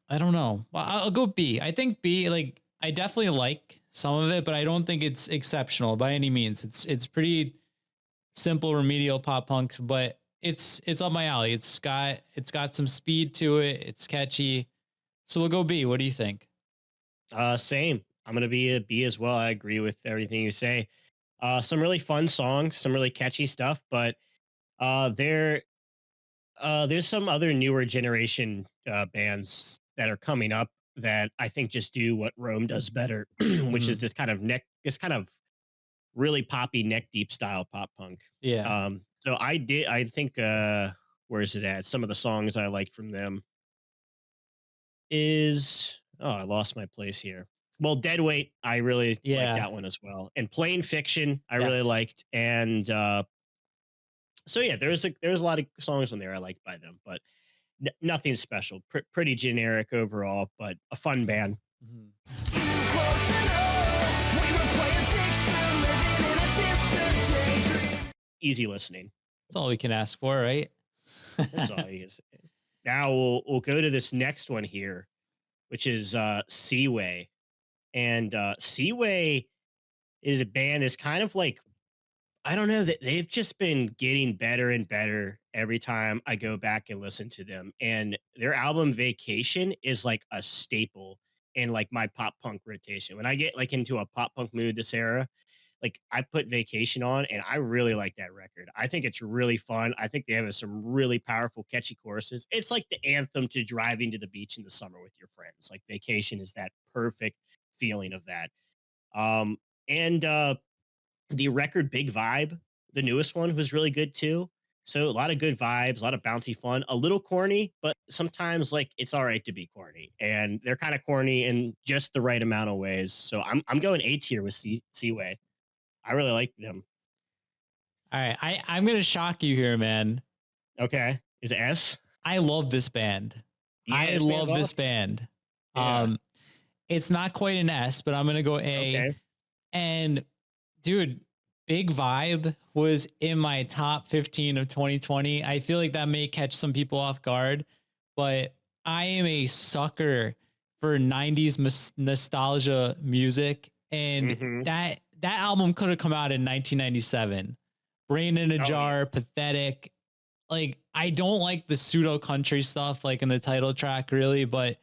I don't know. Well, I'll go B. I think B. Like I definitely like some of it, but I don't think it's exceptional by any means. It's pretty simple remedial pop punk, but it's up my alley. It's got some speed to it. It's catchy. So we'll go B. What do you think? Same. I'm gonna be a B as well. I agree with everything you say. Some really fun songs, some really catchy stuff, but there there's some other newer generation bands that are coming up that I think just do what Rome does better, which is Mhm. this kind of really poppy neck deep style pop punk. Yeah. So I think where is it at? Some of the songs I like from them is I lost my place here. Well, Dead Weight, I really like Yeah. that one as well. And Plain Fiction, I really Yes. liked. And so yeah, there's a lot of songs on there I like by them, but nothing special. Pretty generic overall, but a fun band. Mhm. Close enough. We were playing fiction, living in a distant daydream. Easy listening. That's all we can ask for, right? That's all I can say. Now we'll go to this next one here, which is Seaway. And Seaway is a band that's kind of like I don't know that they've just been getting better and better every time I go back and listen to them. And their album Vacation is like a staple in like my pop punk rotation. When I get like into a pop punk mood this era, like I put Vacation on and I really like that record. I think it's really fun. I think they have some really powerful, catchy choruses. It's like the anthem to driving to the beach in the summer with your friends. Like Vacation is that perfect feeling of that. Um, and the record Big Vibe, the newest one, was really good too. So a lot of good vibes, a lot of bouncy fun, a little corny, but sometimes like it's all right to be corny. And they're kind of corny in just the right amount of ways. So I'm going A tier with Seaway. I really like them. All right. I'm gonna shock you here, man. Okay. Is it S? I love this band. Yeah, I this band's love this awesome. band. Yeah. Um, it's not quite an S, but I'm gonna go A. Okay. And dude, Big Vibe was in my top 15 of 2020. I feel like that may catch some people off guard, but I am a sucker for 90s nostalgia music, and Mm-hmm. that album could have come out in 1997. Brain in a Oh yeah. Jar, Pathetic. Like I don't like the pseudo country stuff like in the title track really, but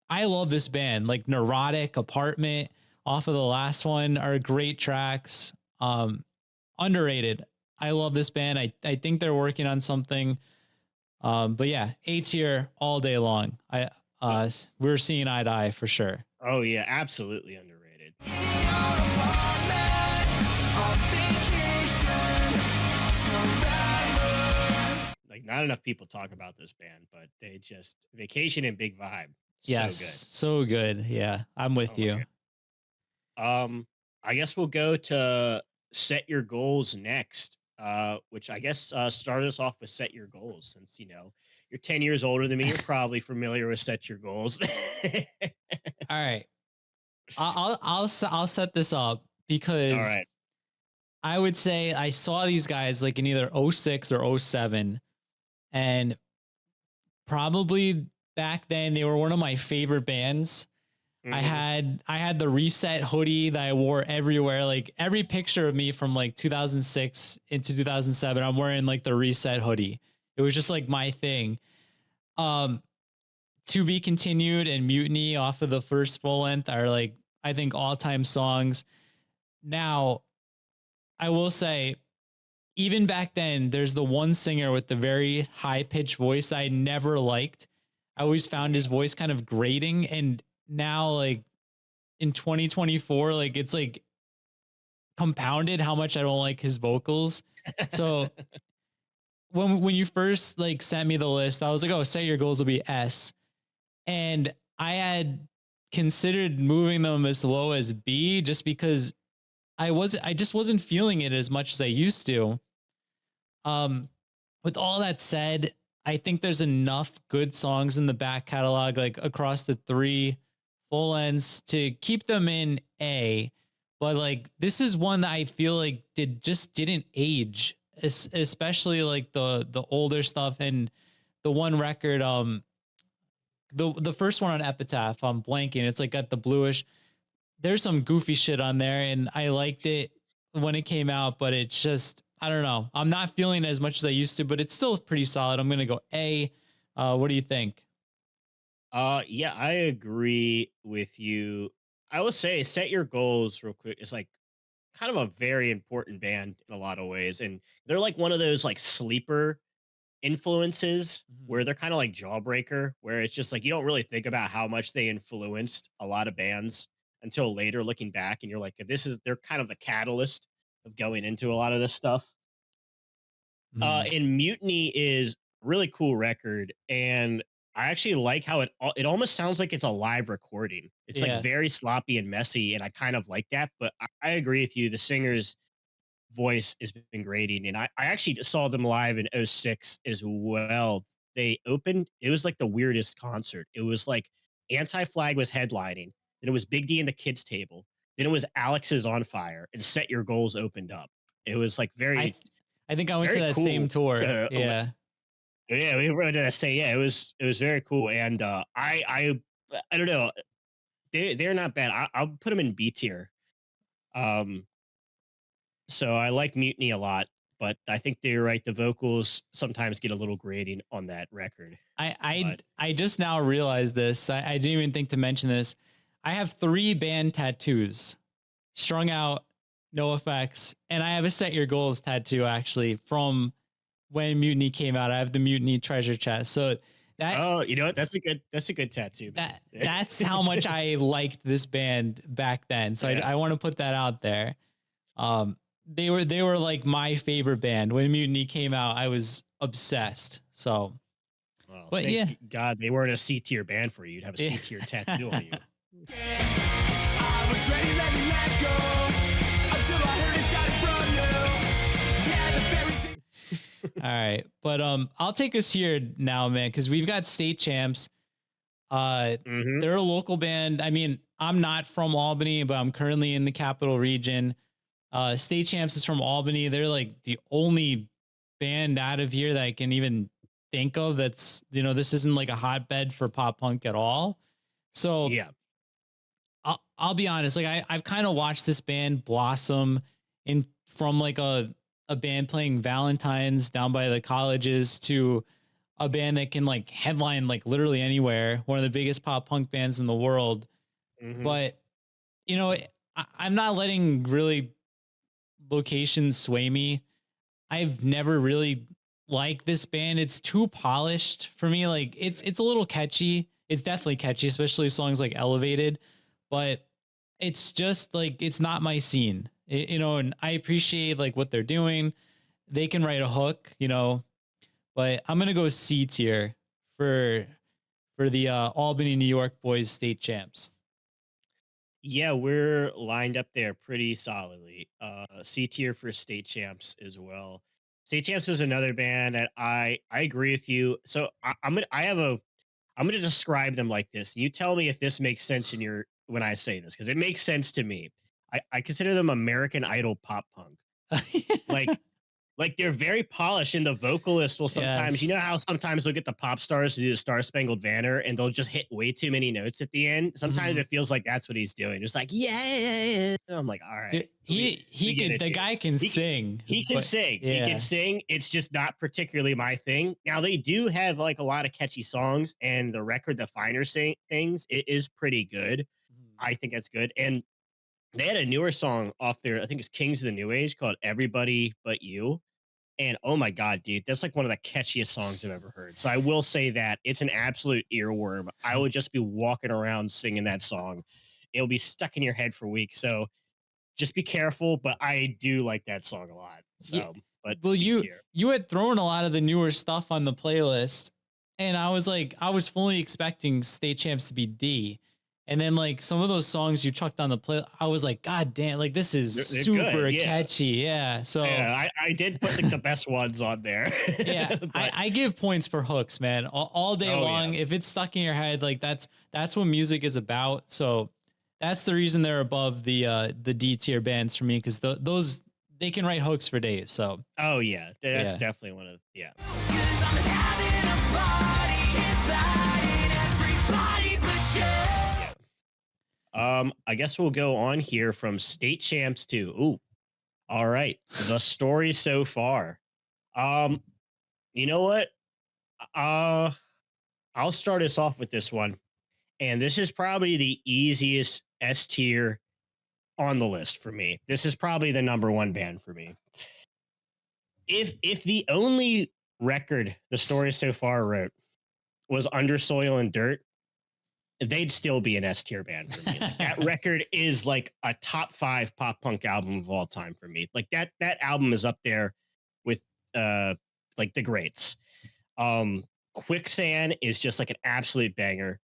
I love this band. Like Neurotic, Apartment off of the last one are great tracks. Underrated. I love this band. I think they're working on something. But yeah, A tier all day long. Oh, We're seeing eye to eye for sure. oh yeah, absolutely underrated. Like not enough people talk about this band, but they just Vacation and Big Vibe. So good. Yes, so good. Yeah, I'm with Oh my you. god. I guess we'll go to Set Your Goals next. Which I guess start us off with Set Your Goals, since you're 10 years older than me. You're probably familiar with Set Your Goals. All right, I'll set this up All because right. I would say I saw these guys like in either '06 or '07, and probably back then they were one of my favorite bands. Hmm. I had the Reset hoodie that I wore everywhere. Like every picture of me from like 2006 into 2007, I'm wearing like the Reset hoodie. It was just like my thing. Um, To Be Continued and Mutiny off of the first full length are like I think all time songs. Now, I will say, even back then, there's the one singer with the very high pitched voice that I never liked. I always found his voice kind of grating, and now like in 2024, like it's like compounded how much I don't like his vocals. So when you first like sent me the list, I was like, oh, Set Your Goals will be S. And I had considered moving them as low as B just because I just wasn't feeling it as much as I used to. Um, with all that said, I think there's enough good songs in the back catalog, like across the three full ends, to keep them in A. but like this is one that I feel like didn't age, especially like the older stuff. And the one record, the first one on Epitaph, I'm blanking. It's like got the bluish. There's some goofy shit on there, and I liked it when it came out, but it's just I don't know. I'm not feeling it as much as I used to, but it's still pretty solid. I'm gonna go A. What do you think? Yeah, I agree with you. I will say set your goals real quick. It's like kind of a very important band in a lot of ways. And they're like one of those like sleeper influences Mhm. where they're kind of like Jawbreaker, where it's just like you don't really think about how much they influenced a lot of bands until later looking back. And you're like, they're kind of the catalyst of going into a lot of this stuff. Mhm. And Mutiny is a really cool record, and I actually like how it almost sounds like it's a live recording. It's like Yeah. very sloppy and messy, and I kind of like that. But I agree with you. The singer's voice has been grating, and I actually saw them live in '06 as well. They opened. It was like the weirdest concert. It was like Anti Flag was headlining, then it was Big D and the Kids Table, then it was Alex's On Fire, and Set Your Goals opened up. It was like I I think I went to very that same cool. tour. Yeah. Yeah, we were gonna say, yeah, it was very cool, and I don't know, they're not bad. I'll put them in B tier. Um, so I like Mutiny a lot, but I think they're right. The vocals sometimes get a little grating on that record, I I but I just now realized this. I didn't even think to mention this. I have 3 band tattoos. Strung Out, No Effects, and I have a Set Your Goals tattoo actually from when Mutiny came out. I have the Mutiny treasure chest. So that oh, you know what? That's a good tattoo, man. that's how much I liked this band back then. So Yeah. I want to put that out there. They were like my favorite band when Mutiny came out. I was obsessed. So, Well, but thank yeah, God they weren't a C tier band for you. You'd have a yeah. C tier tattoo on you. I was ready, let me let go until I heard a shout from you. Yeah, the very thing. All right, but I'll take us here now, man, because we've got State Champs. Hmm. They're a local band. I mean, I'm not from Albany, but I'm currently in the capital region. State Champs is from Albany. They're like the only band out of here that I can even think of that's, this isn't like a hotbed for pop punk at all. So Yeah. I'll be honest, like I've kind of watched this band blossom in from like a band playing Valentine's down by the colleges to a band that can like headline like literally anywhere, one of the biggest pop punk bands in the world. Hmm. But I'm not letting really locations sway me. I've never really liked this band. It's too polished for me. Like it's a little catchy. It's definitely catchy, especially songs like Elevated, but it's just like it's not my scene. And I appreciate like what they're doing. They can write a hook, but I'm gonna go C tier for the Albany, New York boys state champs. Yeah, we're lined up there pretty solidly. C tier for State Champs as well. State Champs is another band that I agree with you. So I'm gonna describe them like this. You tell me if this makes sense in your when I say this because it makes sense to me. I consider them American Idol pop punk. Like they're very polished, and the vocalist will sometimes, you Yes. know how sometimes they'll get the pop stars to do the Star Spangled Banner, and they'll just hit way too many notes at the end. Sometimes Mhm. it feels like that's what he's doing. It's like, yeah. I'm like, all right, Dude, he we get could it, the dude. guy can He can, sing, he can but sing. He can yeah. sing. It's just not particularly my thing. Now they do have like a lot of catchy songs, and the record, the finer things, it is pretty good. Mhm. I think that's good. And they had a newer song off there. I think it's Kings of the New Age called "Everybody But You." And oh my god, dude, that's like one of the catchiest songs I've ever heard. So I will say that it's an absolute earworm. I would just be walking around singing that song. It'll be stuck in your head for weeks. So just be careful. But I do like that song a lot. Yeah. So, but Well, C you tier. you had thrown a lot of the newer stuff on the playlist, and I was fully expecting State Champs to be D. And then like some of those songs you chucked on the play, I was like, God damn, like this is They're good. super Yeah. catchy. Yeah. So Yeah. I did put like the best ones on there. yeah, But I give points for hooks, man. All day oh yeah. long. If it's stuck in your head, like that's what music is about. So that's the reason they're above the D tier bands for me, because those they can write hooks for days. So Oh yeah, that's yeah. definitely one of yeah. 'Cause I'm having a party inside everybody but you. I guess we'll go on here from state champs to ooh. All right, the story so far. Um, you know what? Uh, I'll start us off with this one, and this is probably the easiest S tier on the list for me. This is probably the number one band for me. If the only record the story so far wrote was Under Soil and Dirt, they'd still be an S tier band for me. Like, that record is like a top 5 pop punk album of all time for me. Like that album is up there with like the greats. Quicksand is just like an absolute banger.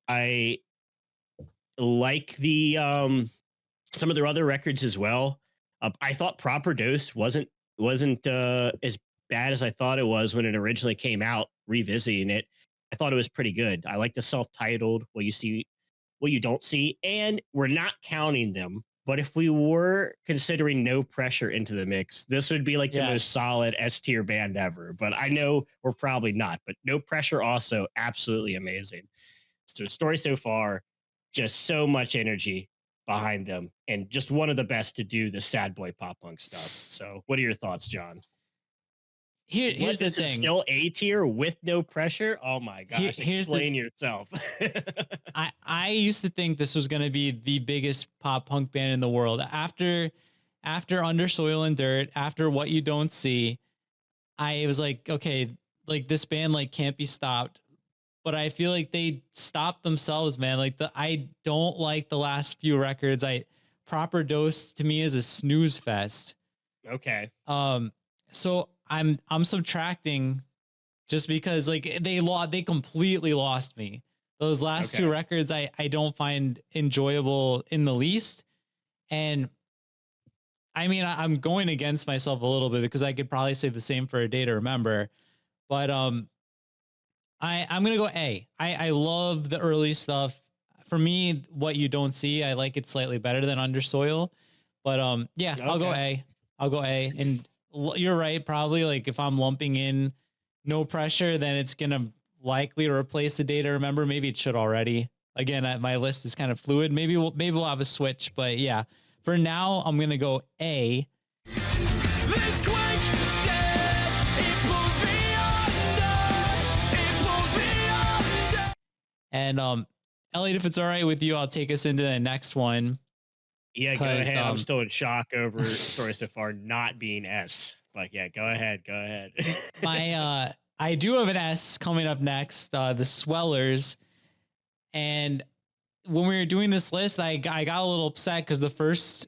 I like the some of their other records as well. I thought Proper Dose wasn't as bad as I thought it was when it originally came out. Revisiting it, I thought it was pretty good. I like the self-titled What You See, What You Don't See, and we're not counting them. But if we were considering No Pressure into the mix, this would be like the most Yes. solid S tier band ever. But I know we're probably not. But No Pressure also absolutely amazing. So story so far, just so much energy behind them, and just one of the best to do the sad boy pop punk stuff. So, what are your thoughts, John? Here's the This is thing. still A tier with No Pressure. Oh my gosh! Here's the- Explain yourself. I used to think this was going to be the biggest pop punk band in the world. After Under Soil and Dirt, after What You Don't See, I was like, okay, like this band like can't be stopped. But I feel like they stopped themselves, man. Like I don't like the last few records. Proper Dose to me is a snooze fest. Okay. So I'm subtracting just because like they completely lost me. Those last two Okay. records I don't find enjoyable in the least. And I mean I'm going against myself a little bit because I could probably say the same for A Day to Remember. But I'm gonna go A. I love the early stuff. For me, What You Don't See, I like it slightly better than Under Soil. But yeah, I'll go Okay. A. I'll go A. And you're right, probably like if I'm lumping in No Pressure, then it's gonna likely replace A Day to Remember. Maybe it should already. Again, my list is kind of fluid. Maybe we'll have a switch, but yeah. For now, I'm gonna go A. This quicksand, it pulls me under. It pulls me under. And Elliot, if it's all right with you, I'll take us into the next one. Yeah, go 'Cause, ahead. I'm still in shock over story so far not being S. But yeah, go ahead. Go ahead. My I do have an S coming up next, the Swellers. And when we were doing this list, I got a little upset because the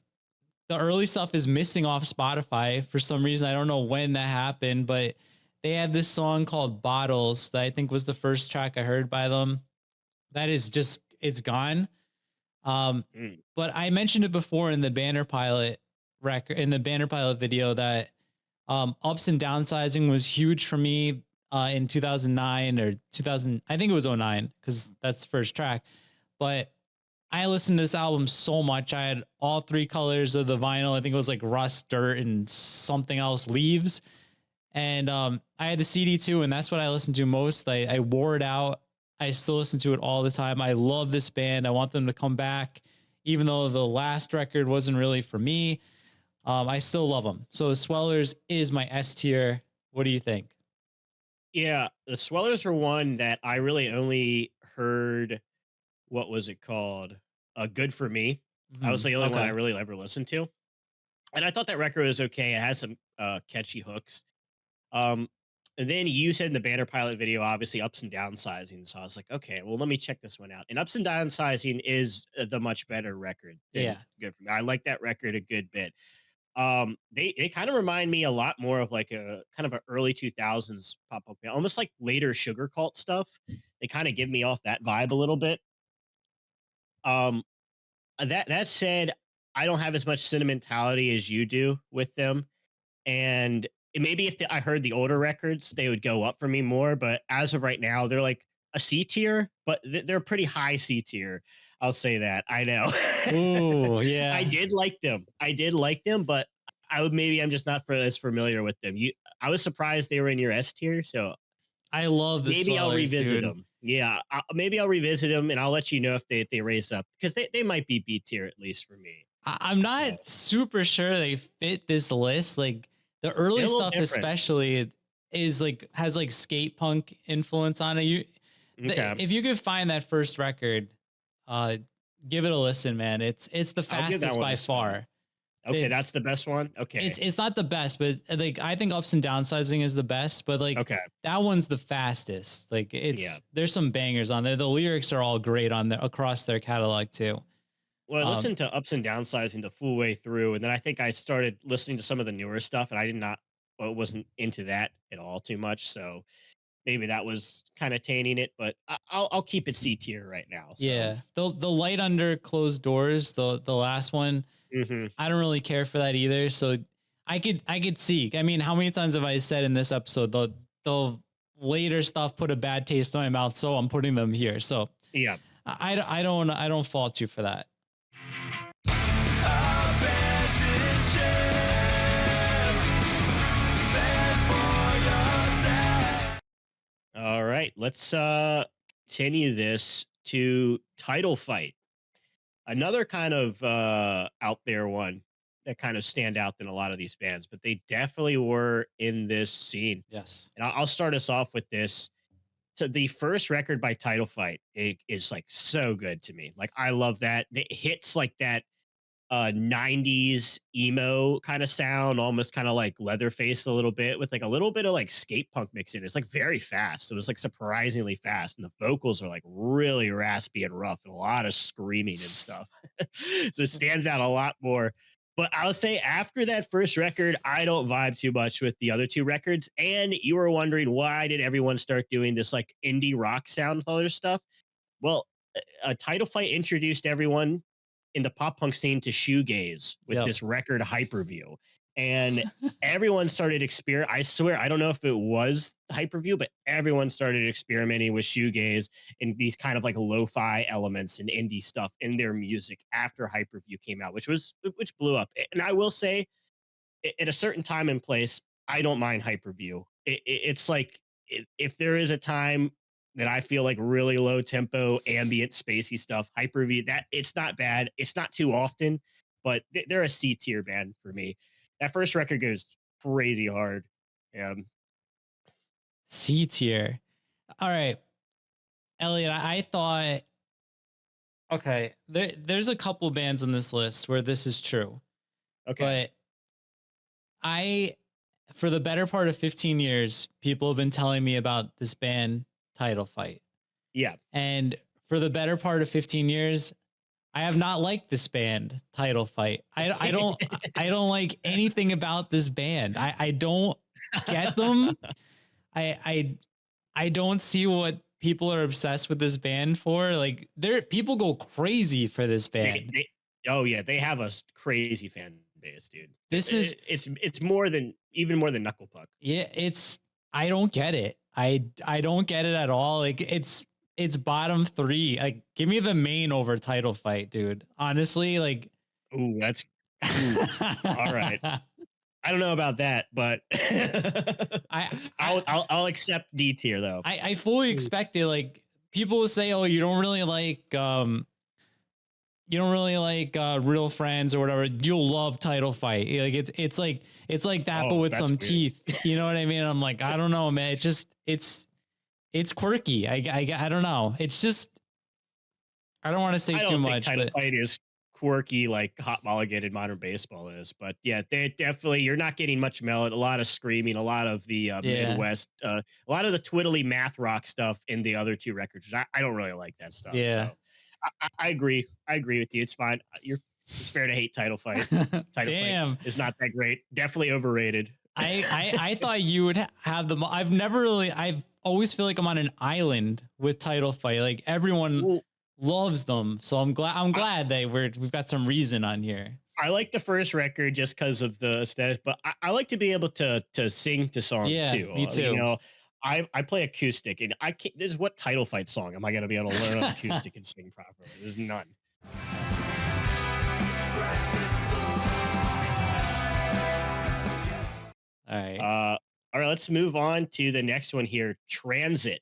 early stuff is missing off Spotify for some reason. I don't know when that happened, but they had this song called Bottles that I think was the first track I heard by them. That is just, it's gone. Mm. But I mentioned it before in the Banner Pilot video that ups and downsizing was huge for me in 2009 or 2000. I think it was 09 because that's the first track. But I listened to this album so much. I had all 3 colors of the vinyl. I think it was like Rust, Dirt, and something else, Leaves. And I had the CD too, and that's what I listened to most. I wore it out. I still listen to it all the time. I love this band. I want them to come back, even though the last record wasn't really for me. I still love them. So the Swellers is my S tier. What do you think? Yeah, the Swellers are one that I really only heard. What was it called? Good for Me. That was the only one I Okay. really ever listened to, and I thought that record was okay. It has some catchy hooks. Um, and then you said in the Banner Pilot video, obviously Ups and Downsizing. So I was like, okay, well, let me check this one out. And Ups and Downsizing is the much better record than Yeah. Good for Me. I like that record a good bit. They kind of remind me a lot more of like a kind of an early 2000s pop up band, almost like later Sugar Cult stuff. They kind of give me off that vibe a little bit. Um, that said, I don't have as much sentimentality as you do with them, and maybe if I heard the older records, they would go up for me more. But as of right now, they're like a C tier, but they're pretty high C tier. I'll say that. I know. Ooh, yeah. I did like them. I did like them, but I would maybe I'm just not as familiar with them. I was surprised they were in your S tier, so I love the maybe I'll Swellers, revisit dude. them. Yeah, maybe I'll revisit them, and I'll let you know if they raise up because they might be B tier at least for me. I'm So not super sure they fit this list. Like the early they're a little stuff, different. especially, is like has like skate punk influence on it. Okay, If you could find that first record, uh, give it a listen, man. It's the I'll give that fastest one by a spin. far. Okay, It, that's the best one. Okay, it's not the best, but like I think Ups and Downsizing is the best, but like okay, that one's the fastest. Like yeah. there's some bangers on there. The lyrics are all great on there across their catalog too. Well, I Um, listened to Ups and Downsizing the full way through, and then I think I started listening to some of the newer stuff, and I did not, well, wasn't into that at all too much. So maybe that was kind of tainting it, but I'll keep it C tier right now. So yeah, the light under closed doors, the last one, hmm I don't really care for that either. So I could see. I mean, how many times have I said in this episode the later stuff put a bad taste in my mouth, so I'm putting them here. So yeah, I don't fault you for that. Abandoned ship, fed for yourself. all right. Let's continue this to Title Fight, another kind of out there one that kind of stand out than a lot of these bands, but they definitely were in this scene. Yes. And I'll start us off with this. So the first record by Title Fight is like so good to me. Like I love that. It hits like that 90s emo kind of sound, almost kind of like Leatherface a little bit, with like a little bit of like skate punk mix in it. It's like very fast. It was like surprisingly fast. And the vocals are like really raspy and rough and a lot of screaming and stuff. So it stands out a lot more. But I'll say after that first record, I don't vibe too much with the other two records. And you were wondering, why did everyone start doing this like indie rock sound with other stuff? Well, a Title Fight introduced everyone in the pop punk scene to shoegaze with Yep. this record Hyperview. And everyone started I swear, I don't know if it was Hyperview, but everyone started experimenting with shoegaze and these kind of like lo-fi elements and indie stuff in their music after Hyperview came out, which blew up. And I will say, at a certain time and place, I don't mind Hyperview. It's like if there is a time that I feel like really low tempo, ambient, spacey stuff, Hyperview, that it's not bad. It's not too often, but they're a C tier band for me. That first record goes crazy hard. Um, C tier. All right, Elliot. I thought okay. There's a couple bands on this list where this is true, okay. but for the better part of 15 years, people have been telling me about this band Title Fight. Yeah. And for the better part of 15 years, I have not liked this band Title Fight. I don't like anything about this band. I don't get them. I don't see what people are obsessed with this band for. Like people go crazy for this band. Oh yeah, they have a crazy fan base, dude. This is it's even more than Knuckle Puck. yeah, I don't get it. I don't get it at all. Like it's bottom 3. Like give me the main over Title Fight, dude. Honestly, like Ooh, that's all right. I don't know about that, but I'll accept D tier though. I fully expected, like people will say, oh, you don't really like Real Friends or whatever. You'll love Title Fight. Like it's like that, but with that's some weird. teeth. You know what I mean? I'm like, I don't know, man. It's quirky. I don't know. It's just I don't want to say I too don't think much. Title But Fight is quirky like Hot Mulligan and Modern Baseball is, but yeah, they definitely you're not getting much melody, a lot of screaming, a lot of the Midwest, a lot of the twiddly math rock stuff in the other two records. I don't really like that stuff. Yeah. So I agree. I agree with you. It's fine. It's fair to hate Title Fight. Title Damn. Fight is not that great. Definitely overrated. I thought you would have them. I've always feel like I'm on an island with Title Fight. Like everyone Well, loves them. So I'm glad we've got some reason on here. I like the first record just because of the aesthetic, but I like to be able to sing to songs Yeah, too. me too. You know, I play acoustic, and I can't. This is what title fight song am I going to be able to learn on acoustic and sing properly? There's none. All right. All right, let's move on to the next one here. Transit.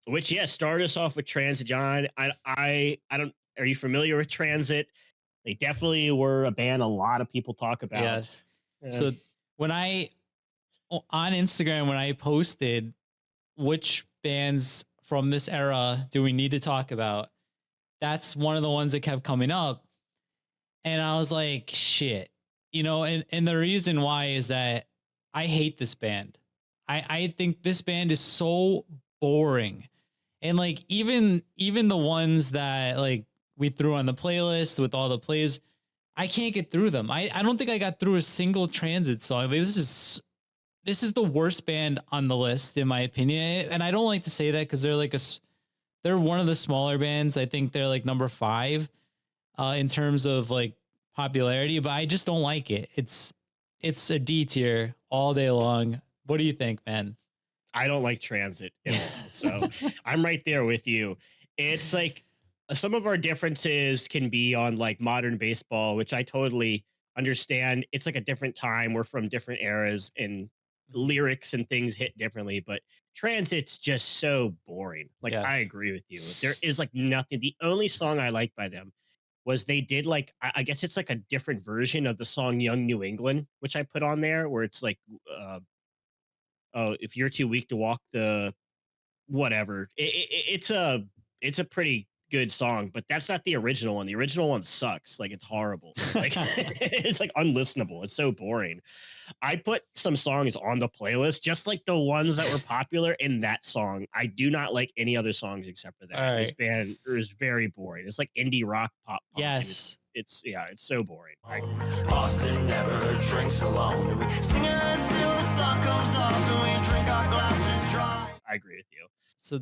Which start us off with Transit, John. I don't. Are you familiar with Transit? They definitely were a band a lot of people talk about. Yes. Uh, So when on Instagram, when I posted which bands from this era do we need to talk about, that's one of the ones that kept coming up. And I was like, shit, and the reason why is that I hate this band. I think this band is so boring. And like, even the ones that like we threw on the playlist with all the plays, I can't get through them. I don't think I got through a single Transit song. Like, this is the worst band on the list, in my opinion. And I don't like to say that because they're one of the smaller bands. I think they're like number 5 in terms of like popularity, but I just don't like it. It's a D tier all day long. What do you think, man? I don't like Transit at all. So I'm right there with you. It's like some of our differences can be on like modern baseball, which I totally understand. It's like a different time. We're from different eras and lyrics and things hit differently, but Transit's just so boring. Like, I Yes. agree with you. There is like nothing. The only song I like by them was they did like, I guess it's like a different version of the song Young New England, which I put on there, where it's like, oh, if you're too weak to walk the whatever. It's a pretty good song, but that's not the original one. The original one sucks. Like, it's horrible. It's like it's like unlistenable. It's so boring. I put some songs on the playlist, just like the ones that were popular in that song. I do not like any other songs except for that. All This right. band is very boring. It's like indie rock pop punk. And Yes. it's so boring. Boston never drinks alone. And we sing until the sun comes up and we drink our glasses dry. I agree with you. So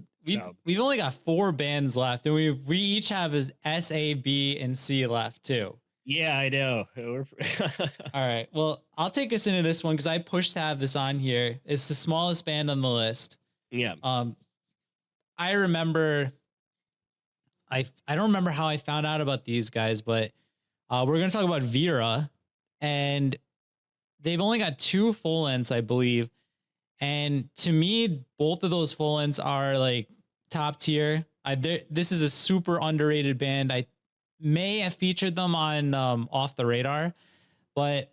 we've only got 4 bands left, and we each have S, A, B, and C left too. Yeah, I know. All right. Well, I'll take us into this one because I pushed to have this on here. It's the smallest band on the list. Yeah. I remember. I don't remember how I found out about these guys, but we're gonna talk about Vera, and they've only got 2 full lengths, I believe. And to me, both of those full lengths are like top tier. This is a super underrated band. I may have featured them on Off the Radar, but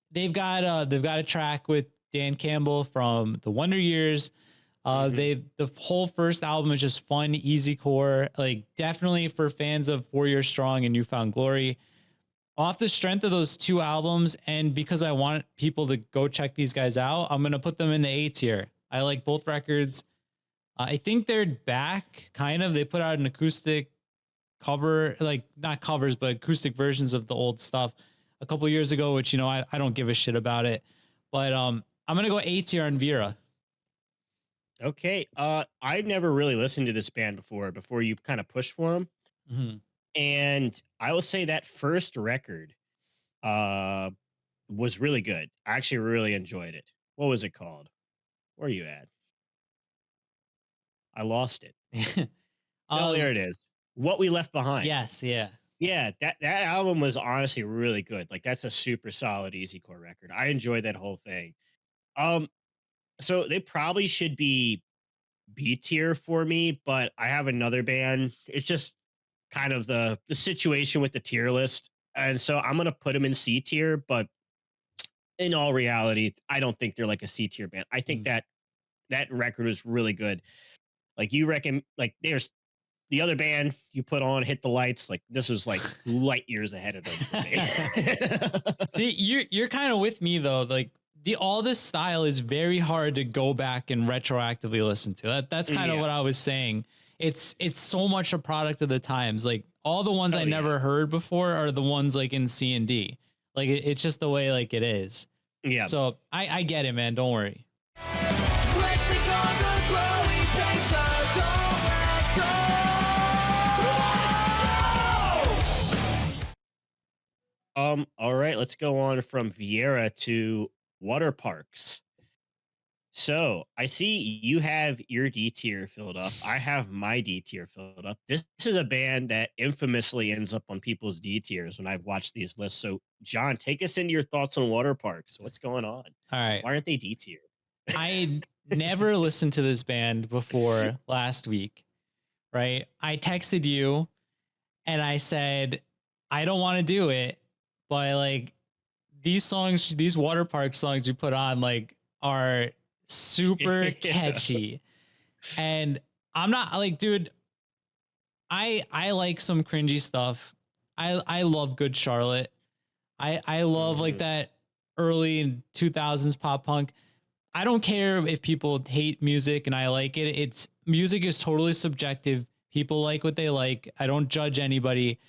they've got a track with Dan Campbell from the Wonder Years. The whole first album is just fun, Easycore, like definitely for fans of 4 Years Strong and Newfound Glory. Off the strength of those 2 albums, and because I want people to go check these guys out, I'm going to put them in the A tier. I like both records. I think they're back, kind of. They put out an acoustic cover, like not covers, but acoustic versions of the old stuff a couple years ago, which, I don't give a shit about it. But I'm going to go A tier on Vera. Okay. I've never really listened to this band before you kind of pushed for them. Mm-hmm. And I will say that first record was really good. I actually really enjoyed it. What was it called? Where are you at? I lost it. Oh, there it is. What We Left Behind. Yes, yeah. Yeah, that album was honestly really good. Like, that's a super solid Easycore record. I enjoyed that whole thing. So they probably should be B tier for me, but I have another band. It's just kind of the situation with the tier list. And so I'm going to put them in C tier, but in all reality, I don't think they're like a C tier band. I think that record was really good. Like, you reckon, like, there's the other band you put on Hit the Lights. Like, this was like light years ahead of them for me. See, you're kind of with me though. Like, all this style is very hard to go back and retroactively listen to. That's kind of what I was saying. It's so much a product of the times. Like, all the ones I never heard before are the ones like in C and D. Like, it's just the way like it is. Yeah. So I get it, man. Don't worry. All right, let's go on from Vieira to Water Parks. So I see you have your D tier filled up. I have my D tier filled up. This is a band that infamously ends up on people's D tiers when I've watched these lists. So, John, take us into your thoughts on Water Parks. What's going on? All right. Why aren't they D tier? I never listened to this band before last week, right? I texted you and I said, I don't want to do it, but like these songs, these Water Park songs you put on, like, are super catchy. And I'm not like, dude, I like some cringy stuff. I love Good Charlotte. I love like that early 2000s pop punk. I don't care if people hate music and I like it. It's music is totally subjective. People like what they like. I don't judge anybody.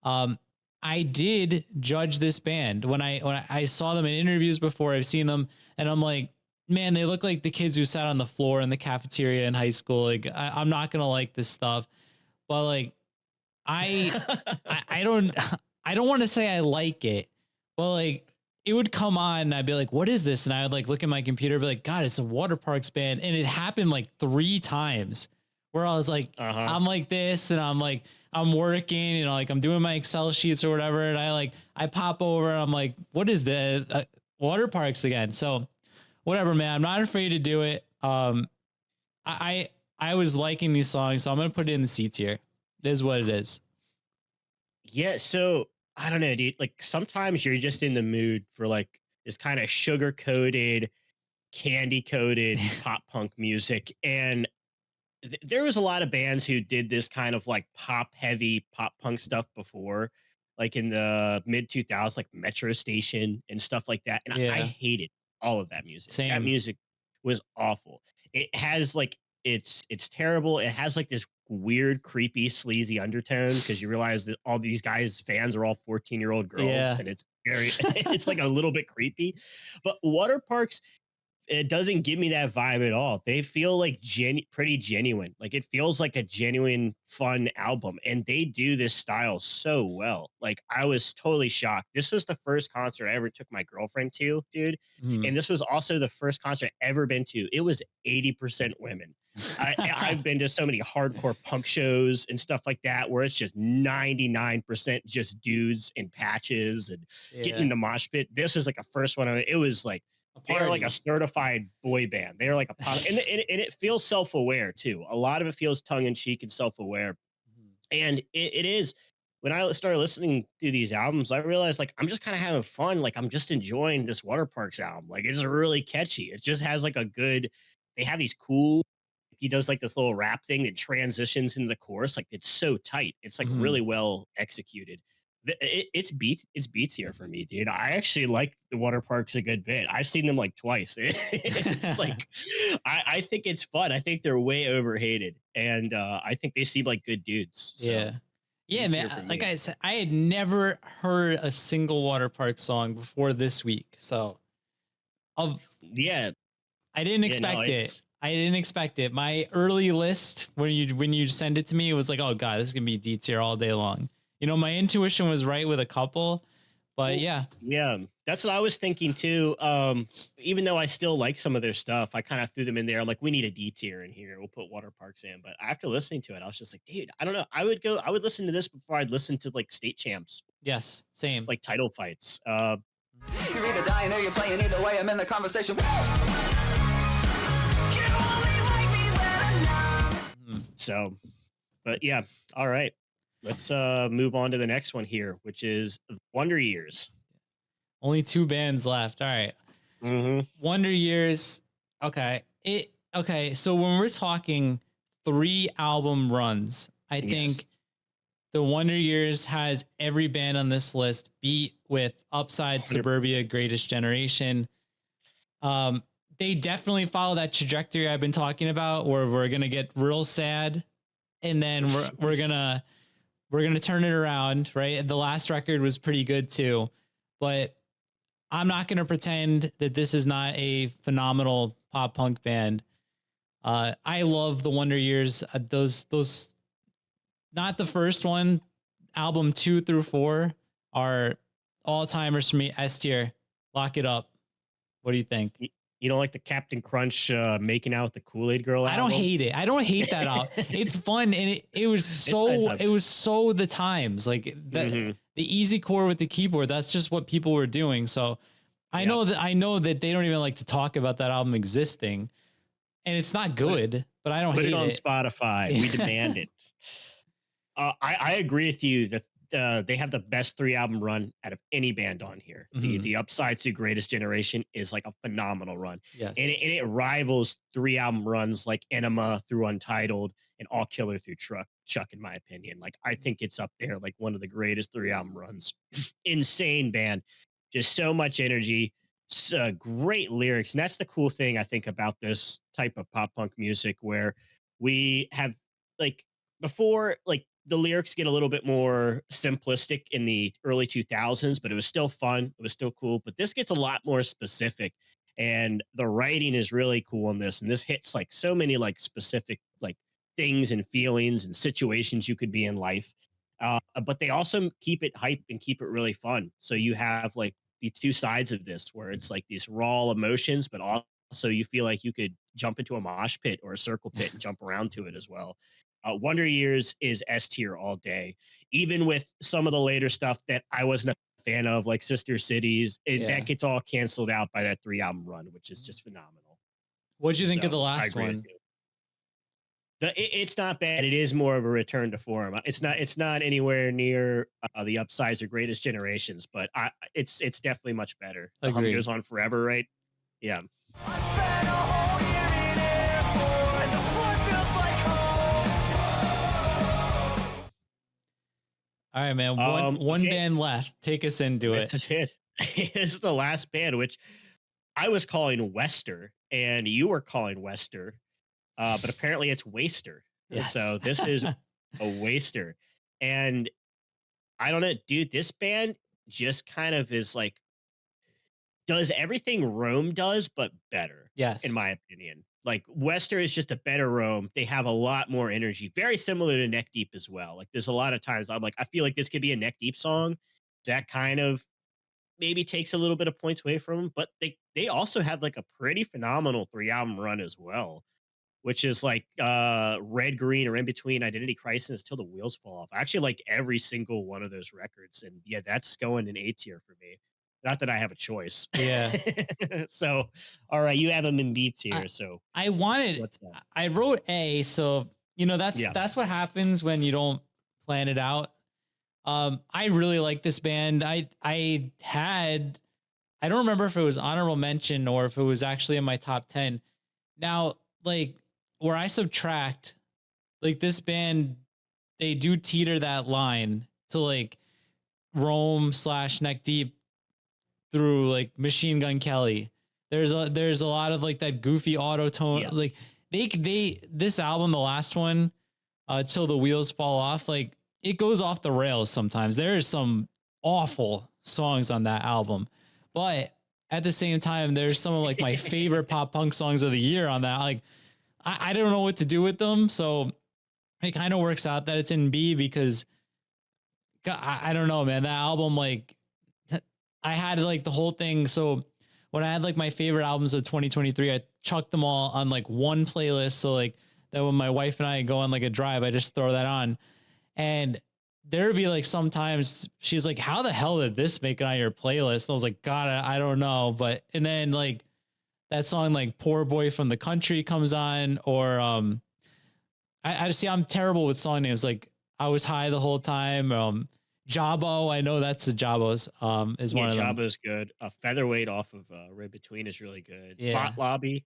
I did judge this band when I saw them in interviews before. I've seen them and I'm like, man, they look like the kids who sat on the floor in the cafeteria in high school. Like I'm not gonna like this stuff, but like I don't I don't want to say I like it, but like it would come on and I'd be like, what is this? And I would like look at my computer and be like, God, it's a Water Parks band. And it happened like 3 times where I was like, I'm like this and I'm like, I'm working, you know, like I'm doing my Excel sheets or whatever. And I pop over and I'm like, what is the Water Parks again? So whatever, man, I'm not afraid to do it. I was liking these songs, so I'm going to put it in the C tier. It is what it is. Yeah, so I don't know, dude. Like sometimes you're just in the mood for like this kind of sugar coated, candy coated pop punk music. And there was a lot of bands who did this kind of like pop heavy pop punk stuff before, like in the mid 2000s, like Metro Station and stuff like that. And I Yeah. hated all of that music. That Same. music was awful. It has like it's terrible. It has like this weird, creepy, sleazy undertone because you realize that all these guys fans are all 14-year-old girls, Yeah. and it's very it's like a little bit creepy. But Water Parks, it doesn't give me that vibe at all. They feel like pretty genuine. Like it feels like a genuine fun album and they do this style so well. Like I was totally shocked. This was the first concert I ever took my girlfriend to, dude. Mhm. And this was also the first concert I ever been to. It was 80% women. I've been to so many hardcore punk shows and stuff like that where it's just 99% just dudes in patches and getting in the mosh pit. This was like the first one. It was like they are like a certified boy band. They are like a pop, and it feels self-aware too. A lot of it feels tongue-in-cheek and self-aware. And it is when I started listening to these albums, I realized like I'm just kind of having fun. Like I'm just enjoying this Water Parks album. Like it's really catchy. It just has like a good, they have these cool, he does like this little rap thing that transitions into the chorus. Like it's so tight. It's like really well executed. It's beats here for me, dude. I actually like the Water Parks a good bit. I've seen them like twice. It's like I think it's fun. I think they're way overhated, and I think they seem like good dudes. So Yeah, beats here man. for Like me. I said, I had never heard a single Water Park song before this week. So Yeah, I didn't no, expect it. it's I didn't expect it. My early list when you send it to me, it was like, oh God, this is gonna be D tier all day long. You know, my intuition was right with a couple, but yeah. yeah. That's what I was thinking too. Even though I still like some of their stuff, I kind of threw them in there. I'm like, we need a D tier in here. We'll put Water Parks in. But after listening to it, I was just like, dude, I don't know. I would listen to this before I'd listen to like state champs, Yes, same. like title fights. You're either dying or you're playing. Either way, I'm in the conversation. So, but yeah, all right. Let's move on to the next one here, which is Wonder Years. Only 2 bands left. All right. Wonder Years. Okay. Okay. So when we're talking 3 album runs, I think the Wonder Years has every band on this list beat with Upside, 100%. Suburbia, Greatest Generation. They definitely follow that trajectory I've been talking about, where we're gonna get real sad, and then we're gonna turn it around. Right, the last record was pretty good too, but I'm not gonna pretend that this is not a phenomenal pop punk band. I love the Wonder Years. Those not the first one, album 2 through 4 are all timers for me. S tier, lock it up. What do you think? You don't like the Captain Crunch making out with the Kool-Aid girl I don't album? hate it. I don't hate that out. It's fun, and it was so the times like that. Mhm. The Easycore with the keyboard. That's just what people were doing. So I know that they don't even like to talk about that album existing, and it's not good. But I don't Put hate it on it. Spotify. We demand it. I agree with you that they have the best 3 album run out of any band on here. Mhm. The Upside to Greatest Generation is like a phenomenal run, Yes. and it rivals 3 album runs like Enema through Untitled and All Killer through Chuck, in my opinion. Like I think it's up there, like one of the greatest 3 album runs. Insane band, just so much energy, great lyrics, and that's the cool thing I think about this type of pop punk music, where we have like before, like the lyrics get a little bit more simplistic in the early 2000s, but it was still fun. It was still cool. But this gets a lot more specific, and the writing is really cool in this. And this hits like so many like specific like things and feelings and situations you could be in life. But they also keep it hype and keep it really fun. So you have like the two sides of this, where it's like these raw emotions, but also you feel like you could jump into a mosh pit or a circle pit and jump around to it as well. Wonder Years is S tier all day, even with some of the later stuff that I wasn't a fan of, like Sister Cities. That gets all canceled out by that 3 album run, which is just phenomenal. What'd you think of the I last agree with one? you. It's not bad. It is more of a return to form. It's not. It's not anywhere near the Upsides or Greatest Generations, but it's definitely much better. The hum Agreed. goes on forever, right? Yeah. I spent a whole year in airport, and the floor feels like home. All right, man. One Okay. band left. Take us into it. This is it. This is the last band, which I was calling Wester, and you were calling Wester, but apparently it's Waster. Yes. So this is a Waster, and I don't know, dude. This band just kind of is like does everything Rome does, but better. Yes. In my opinion. Like Wester is just a better Rome. They have a lot more energy, very similar to Neck Deep as well. Like there's a lot of times I'm like, I feel like this could be a Neck Deep song. That kind of maybe takes a little bit of points away from them, but they also have like a pretty phenomenal 3 album run as well, which is like Red, Green, or In Between, Identity Crisis, Till the Wheels Fall Off. I actually like every single one of those records, and yeah, that's going in A tier for me. Not that I have a choice. Yeah. So, all right, you have them in B tier. So I wanted. what's that? I wrote A, so that's what happens when you don't plan it out. I really like this band. I don't remember if it was honorable mention or if it was actually in my top 10. Now, like where I subtract, like this band, they do teeter that line to like Rome / Neck Deep through like Machine Gun Kelly. There's a lot of like that goofy auto tone. Yeah. Like this album, the last one, Till the Wheels Fall Off, like it goes off the rails sometimes. There's some awful songs on that album, but at the same time, there's some of like my favorite pop punk songs of the year on that. Like I don't know what to do with them, so it kind of works out that it's in B because I don't know, man. That album, like I had like the whole thing. So when I had like my favorite albums of 2023, I chucked them all on like one playlist. So like that when my wife and I go on like a drive, I just throw that on. And there'd be like sometimes she's like, how the hell did this make it on your playlist? And I was like, God, I don't know. And then like that song, like Poor Boy from the Country comes on, or I see I'm terrible with song names. Like I Was High the Whole Time. Jabbo, I know that's the Jabbos. Is one of them. Jabbo's good. Featherweight off of Right Between is really good. Yeah. Bot Lobby.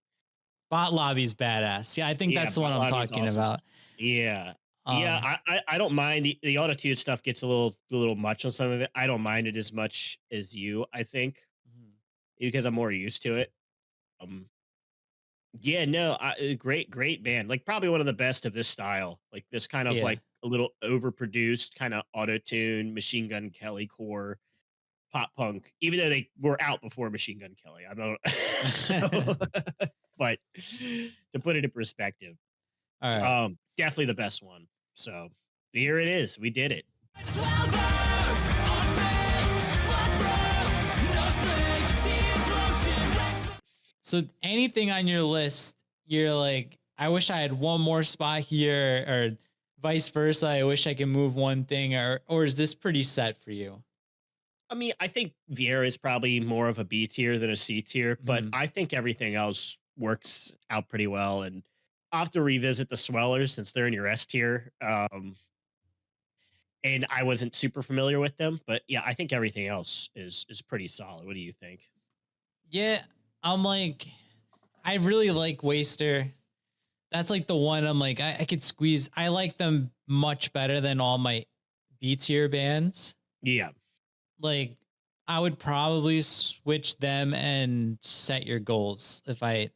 Bot Lobby's badass. Yeah, I think that's the one I'm talking about. Yeah. I don't mind the auto-tune stuff gets a little much on some of it. I don't mind it as much as you, I think, because I'm more used to it. Great band. Like probably one of the best of this style. Like this kind of like a little overproduced kind of auto-tune Machine Gun Kelly core pop punk, even though they were out before Machine Gun Kelly. I don't so, but to put it in perspective, All right. definitely the best one. So here it is. We did it. 12 hours on red, flat road, no sleep, tears, motion, So anything on your list, you're like, I wish I had one more spot here, or vice versa. I wish I could move one thing, or is this pretty set for you? I mean, I think Vieira is probably more of a B tier than a C tier, but Mhm. I think everything else works out pretty well. And I'll have to revisit the Swellers since they're in your S tier. And I wasn't super familiar with them, but yeah, I think everything else is pretty solid. What do you think? Yeah, I'm like, I really like Waster. That's like the one I'm like, I could squeeze. I like them much better than all my B tier bands. Yeah. Like, I would probably switch them and set your goals if I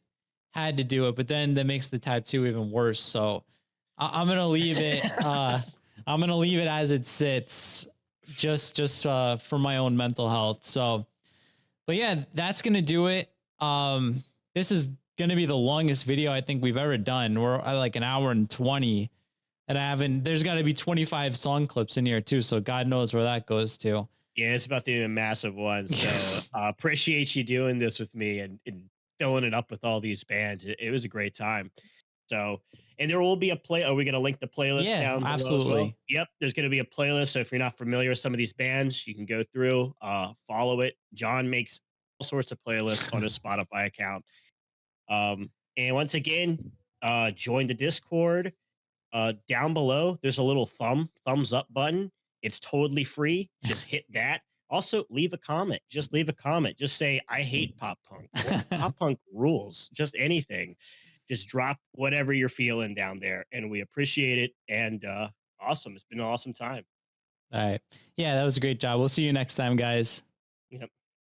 had to do it, but then that makes the tattoo even worse. So I'm gonna leave it. I'm gonna leave it as it sits, just for my own mental health. So, but yeah, that's gonna do it. This is gonna be the longest video I think we've ever done. We're at like an hour and 20, and I haven't. There's got to be 25 song clips in here too. So God knows where that goes to. Yeah, it's about to be a massive one. So appreciate you doing this with me and filling it up with all these bands. It was a great time. So, and there will be a play. Are we going to link the playlist Yeah, down below as well? absolutely. Yep, there's going to be a playlist. So if you're not familiar with some of these bands, you can go through, follow it. John makes all sorts of playlists on his Spotify account. And once again, join the Discord. Down below, there's a little thumbs up button. It's totally free. Just hit that. Also, leave a comment. Just leave a comment. Just say, I hate pop punk. Or pop punk rules. Just anything. Just drop whatever you're feeling down there. And we appreciate it. And awesome. It's been an awesome time. All right. Yeah, that was a great job. We'll see you next time, guys. Yep.